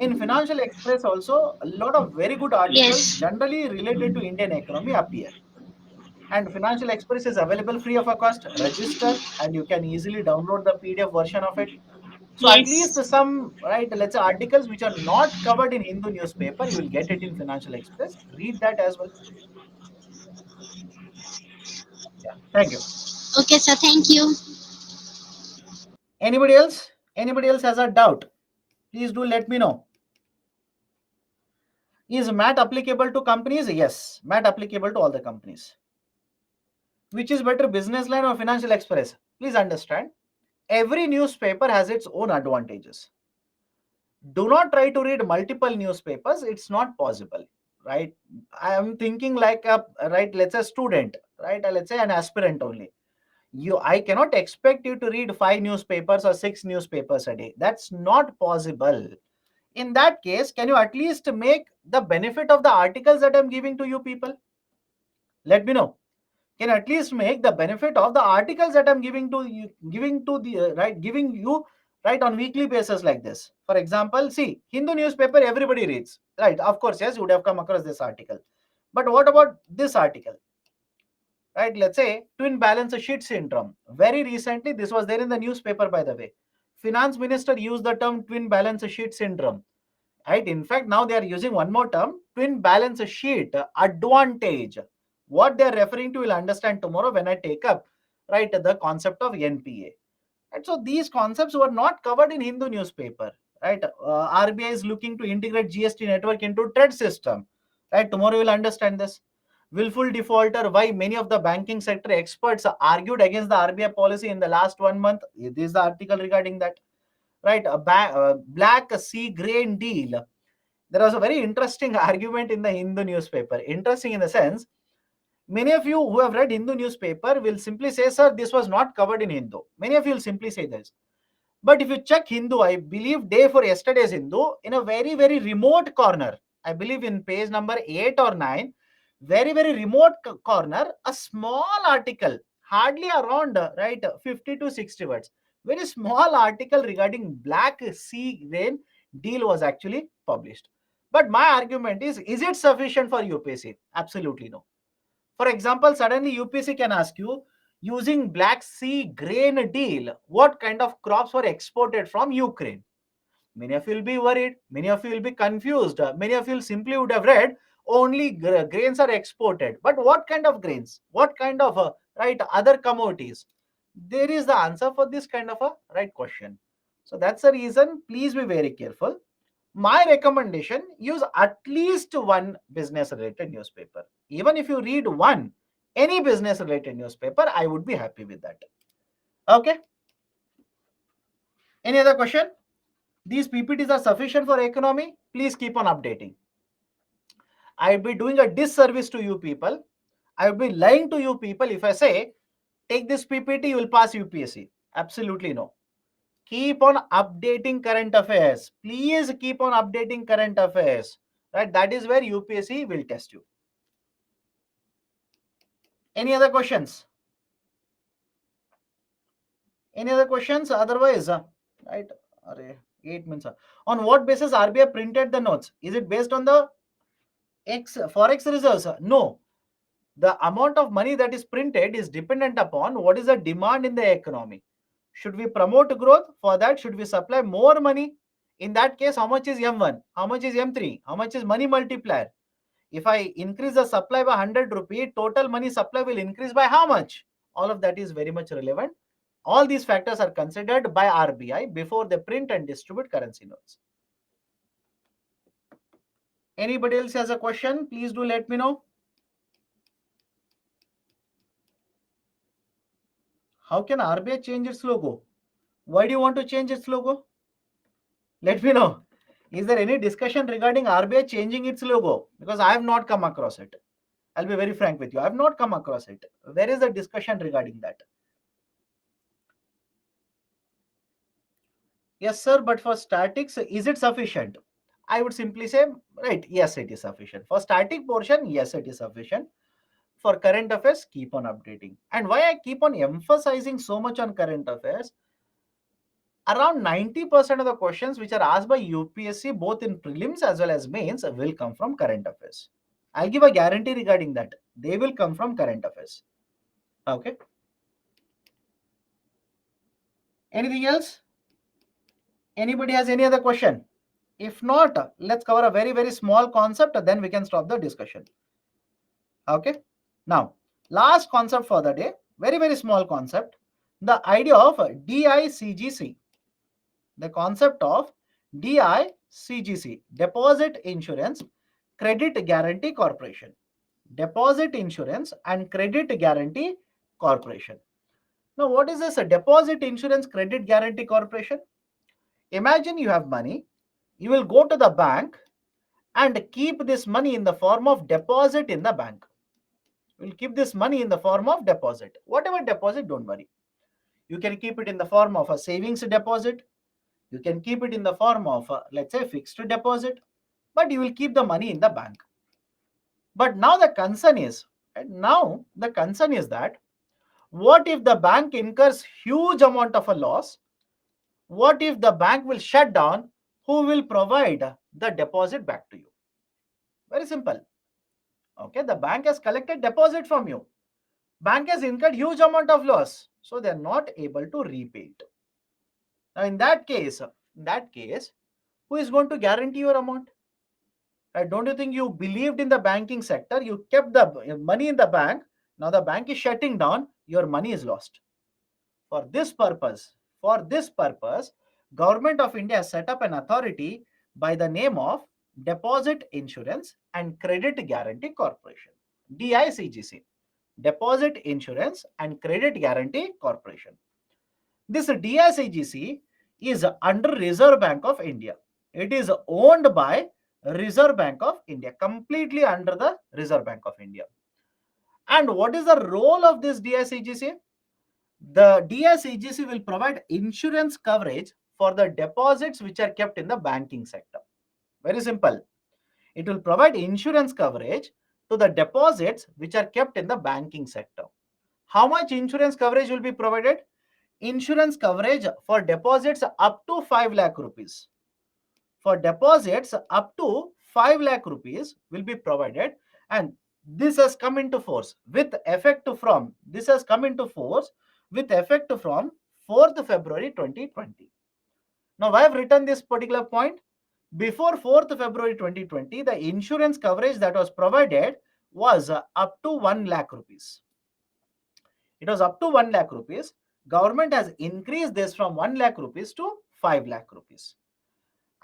In Financial Express, also a lot of very good articles, Yes. generally related to Indian economy, appear. And Financial Express is available free of a cost. Register, and you can easily download the PDF version of it. So at least Yes. some, right, let's say articles which are not covered in Hindu newspaper, you will get it in Financial Express. Read that as well. Yeah. Thank you. Okay, sir. Thank you. Anybody else? Anybody else has a doubt? Please do let me know. Is MAT applicable to companies? Yes, MAT applicable to all the companies. Which is better, Business Line or Financial Express? Please understand, every newspaper has its own advantages. Do not try to read multiple newspapers. It's not possible, right? I am thinking like a, right, let's say student, right? Let's say an aspirant only. I cannot expect you to read 5 newspapers or 6 newspapers a day. That's not possible. In that case, can you at least make the benefit of the articles that I'm giving to you people? Let me know. Can at least make the benefit of the articles that I'm giving to you, giving to the right, giving you, right, on weekly basis like this. For example, see, Hindu newspaper everybody reads, right? Of course, yes, you would have come across this article. But what about this article? Right? Let's say twin balance sheet syndrome. Very recently, this was there in the newspaper, by the way. Finance minister used the term twin balance sheet syndrome. Right? In fact, now they are using one more term, twin balance sheet advantage. What they are referring to, will understand tomorrow when I take up, right, the concept of NPA. And so these concepts were not covered in Hindu newspaper, right? RBI is looking to integrate GST network into trade system, right? Tomorrow we'll understand this. Willful defaulter, why many of the banking sector experts argued against the RBI policy in the last 1 month. This is the article regarding that, right? Black sea grain deal. There was a very interesting argument in the Hindu newspaper. Interesting in the sense, many of you who have read Hindu newspaper will simply say, sir, this was not covered in Hindu. Many of you will simply say this. But if you check Hindu, I believe day for yesterday's Hindu, in a very, very remote corner, I believe in page number 8 or 9, very, very remote corner, a small article, hardly around, right, 50 to 60 words. Very small article regarding Black Sea grain deal was actually published. But my argument is it sufficient for UPSC? Absolutely no. For example, suddenly UPSC can ask you, using Black Sea grain deal, what kind of crops were exported from Ukraine? Many of you will be worried. Many of you will be confused. Many of you simply would have read only grains are exported. But what kind of grains? What kind of right other commodities? There is the answer for this kind of a right question. So that's the reason. Please be very careful. My recommendation, use at least one business related newspaper. Even if you read one, any business related newspaper, I would be happy with that. Okay. Any other question? These PPTs are sufficient for economy. Please keep on updating. I would be doing a disservice to you people. I would be lying to you people if I say, take this PPT, you will pass UPSC. Absolutely no. Keep on updating current affairs. Please keep on updating current affairs. Right? That is where UPSC will test you. Any other questions? Any other questions? Otherwise, right? 8 minutes. On what basis RBI printed the notes? Is it based on the forex reserves? No. The amount of money that is printed is dependent upon what is the demand in the economy. Should we promote growth? For that, should we supply more money? In that case, how much is M1? How much is M3? How much is money multiplier? If I increase the supply by 100 rupee, total money supply will increase by how much? All of that is very much relevant. All these factors are considered by RBI before they print and distribute currency notes. Anybody else has a question? Please do let me know. How can RBI change its logo? Why do you want to change its logo? Let me know. Is there any discussion regarding RBI changing its logo? Because I have not come across it. I'll be very frank with you. I have not come across it. Where is the discussion regarding that? Yes, sir, but for statics, is it sufficient? I would simply say, right, yes, it is sufficient. For static portion, yes, it is sufficient. For current affairs, keep on updating. And why I keep on emphasizing so much on current affairs, around 90% of the questions which are asked by UPSC, both in prelims as well as mains, will come from current affairs. I'll give a guarantee regarding that. They will come from current affairs. Okay. Anything else? Anybody has any other question? If not, let's cover a very, very small concept, then we can stop the discussion. Okay. Now, last concept for the day, very, very small concept, the idea of DICGC. The concept of DICGC, Deposit Insurance Credit Guarantee Corporation. Deposit Insurance and Credit Guarantee Corporation. Now, what is this? A Deposit Insurance Credit Guarantee Corporation? Imagine you have money, you will go to the bank and keep this money in the form of deposit in the bank. We'll keep this money in the form of deposit. Whatever deposit, don't worry. You can keep it in the form of a savings deposit. You can keep it in the form of, let's say, fixed deposit, but you will keep the money in the bank. But now the concern is, that what if the bank incurs huge amount of a loss? What if the bank will shut down? Who will provide the deposit back to you? Very simple. Okay, the bank has collected deposit from you. Bank has incurred huge amount of loss, so they are not able to repay it. Now, in that case, who is going to guarantee your amount? Right? Don't you think you believed in the banking sector? You kept the money in the bank. Now the bank is shutting down. Your money is lost. For this purpose, Government of India has set up an authority by the name of Deposit Insurance and Credit Guarantee Corporation, DICGC. Deposit Insurance and Credit Guarantee Corporation. This DICGC is under Reserve Bank of India. It is owned by Reserve Bank of India, completely under the Reserve Bank of India. And what is the role of this DICGC? The DICGC will provide insurance coverage for the deposits which are kept in the banking sector. Very simple. It will provide insurance coverage to the deposits which are kept in the banking sector. How much insurance coverage will be provided? Insurance coverage for deposits up to 5 lakh rupees. For deposits up to 5 lakh rupees will be provided, and this has come into force with effect from 4th February 2020. Now I have written this particular point. Before 4th February 2020, the insurance coverage that was provided was up to 1 lakh rupees. It was up to 1 lakh rupees. Government has increased this from 1 lakh rupees to 5 lakh rupees.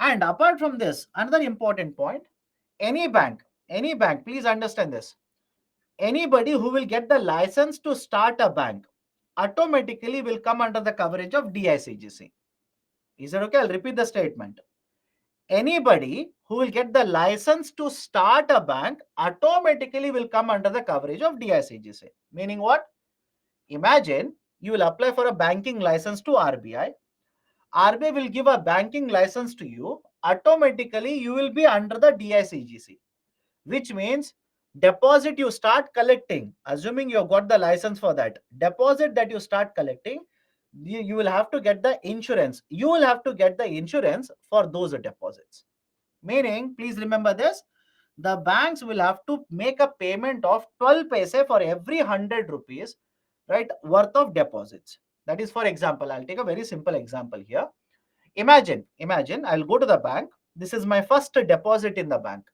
And apart from this, another important point, any bank, please understand this. Anybody who will get the license to start a bank automatically will come under the coverage of DICGC. Is it okay? I'll repeat the statement. Anybody who will get the license to start a bank automatically will come under the coverage of DICGC. Meaning what? Imagine you will apply for a banking license to RBI. RBI will give a banking license to you. Automatically, you will be under the DICGC, which means deposit you start collecting, assuming you got the license for that, deposit that you start collecting, you will have to get the insurance. You will have to get the insurance for those deposits. Meaning, please remember this, the banks will have to make a payment of 12 paise for every 100 rupees, right, worth of deposits. That is, for example, I'll take a very simple example here. Imagine I'll go to the bank. This is my first deposit in the bank.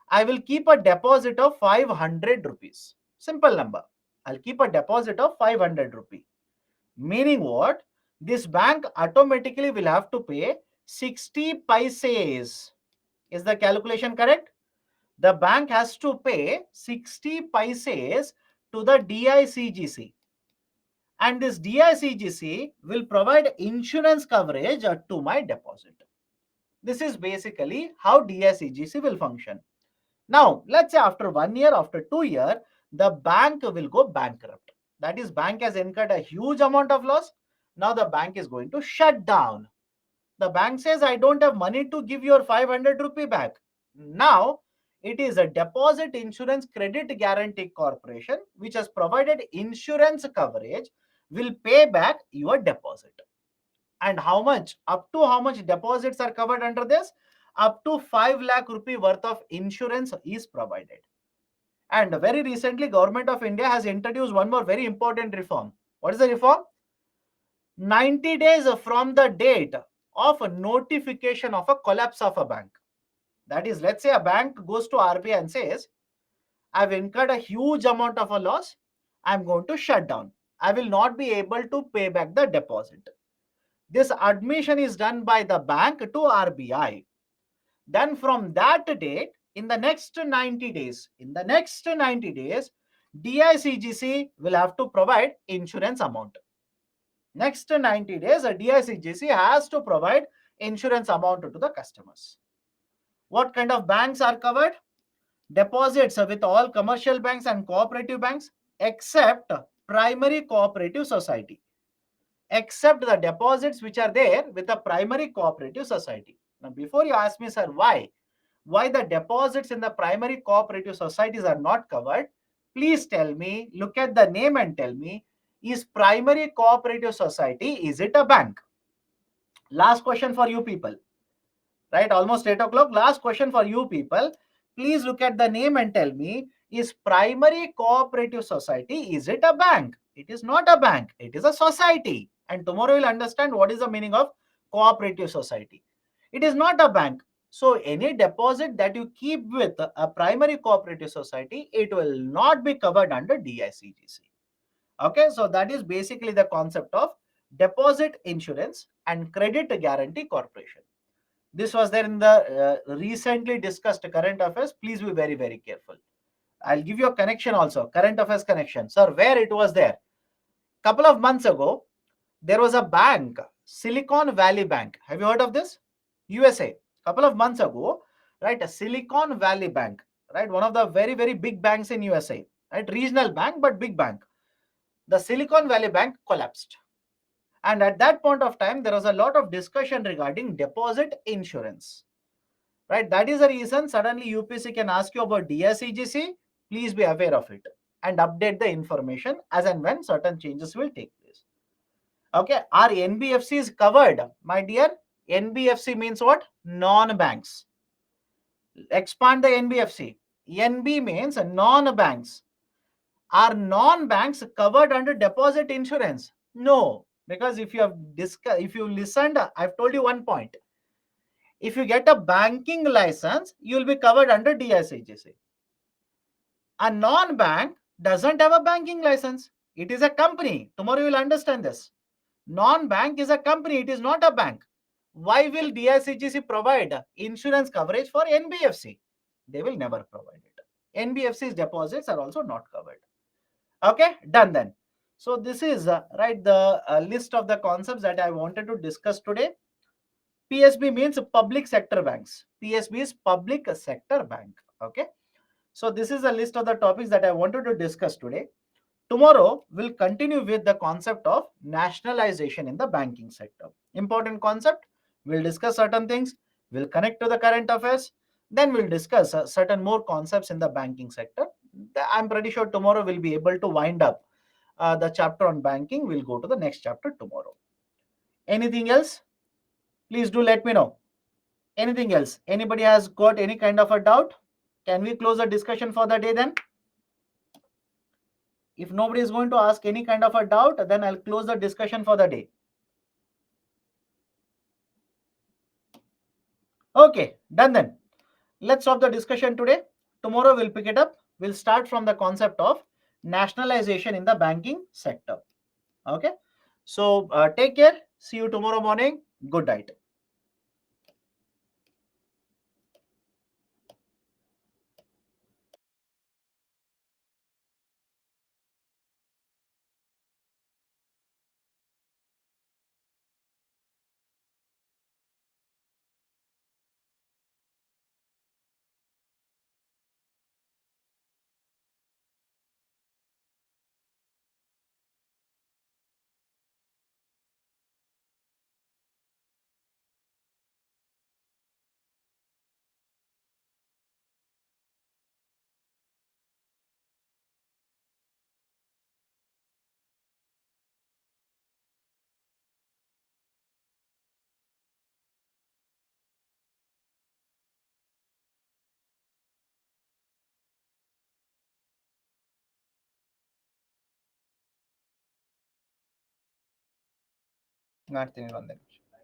I will keep a deposit of 500 rupees. Simple number. I'll keep a deposit of 500 rupees. Meaning what? This bank automatically will have to pay 60 paises. Is the calculation correct? The bank has to pay 60 paises to the DICGC. And this DICGC will provide insurance coverage to my deposit. This is basically how DICGC will function. Now, let's say after 1 year, after 2 years, the bank will go bankrupt. That is, bank has incurred a huge amount of loss. Now the bank is going to shut down. The bank says, I don't have money to give your 500 rupee back. Now, it is a Deposit Insurance Credit Guarantee Corporation which has provided insurance coverage will pay back your deposit. And how much? Up to how much deposits are covered under this? Up to 5 lakh rupee worth of insurance is provided. And very recently, Government of India has introduced one more very important reform. What is the reform? 90 days from the date of a notification of a collapse of a bank. That is, let's say a bank goes to RBI and says, I've incurred a huge amount of a loss. I'm going to shut down. I will not be able to pay back the deposit. This admission is done by the bank to RBI. Then from that date, in the next 90 days, DICGC will have to provide insurance amount. Next 90 days, a DICGC has to provide insurance amount to the customers. What kind of banks are covered? Deposits with all commercial banks and cooperative banks, except primary cooperative society. Except the deposits which are there with the primary cooperative society. Now, before you ask me, sir, why the deposits in the primary cooperative societies are not covered, please tell me, look at the name and tell me, is primary cooperative society, is it a bank? Last question for you people, right? Almost 8 o'clock. Last question for you people. Please look at the name and tell me, is primary cooperative society, is it a bank? It is not a bank. It is a society. And tomorrow you'll understand what is the meaning of cooperative society. It is not a bank. So any deposit that you keep with a primary cooperative society, it will not be covered under DICGC. Okay, so that is basically the concept of Deposit Insurance and Credit Guarantee Corporation. This was there in the recently discussed current affairs. Please be very, very careful. I'll give you a connection also, current affairs connection. Sir, where it was there? Couple of months ago, there was a bank, Silicon Valley Bank. Have you heard of this? USA. Couple of months ago, right? A Silicon Valley Bank, right? One of the very, very big banks in USA, right? Regional bank, but big bank. The Silicon Valley Bank collapsed. And at that point of time, there was a lot of discussion regarding deposit insurance, right? That is the reason suddenly UPC can ask you about DSCGC. Please be aware of it and update the information as and when certain changes will take place. Okay, our NBFC is covered, my dear. NBFC means what? Non-banks. Expand the NBFC. NB means non-banks. Are non-banks covered under deposit insurance? No, because if you have if you listened, I've told you one point. If you get a banking license, you will be covered under DSCGC. A non-bank doesn't have a banking license. It is a company. Tomorrow you will understand this. Non-bank is a company. It is not a bank. Why will DICGC provide insurance coverage for NBFC? They will never provide it. NBFC's deposits are also not covered. Okay, done then. So this is right the list of the concepts that I wanted to discuss today. PSB means public sector banks. PSB is public sector bank. Okay. So this is a list of the topics that I wanted to discuss today. Tomorrow, we'll continue with the concept of nationalization in the banking sector. Important concept. We'll discuss certain things. We'll connect to the current affairs. Then we'll discuss certain more concepts in the banking sector. I'm pretty sure tomorrow we'll be able to wind up the chapter on banking. We'll go to the next chapter tomorrow. Anything else? Please do let me know. Anything else? Anybody has got any kind of a doubt? Can we close the discussion for the day then? If nobody is going to ask any kind of a doubt, then I'll close the discussion for the day. Okay, done then. Let's stop the discussion today. Tomorrow we'll pick it up. We'll start from the concept of nationalization in the banking sector. Okay. So take care. See you tomorrow morning. Good night. ಮಾಡ್ತೀನಿ ಒಂದೇ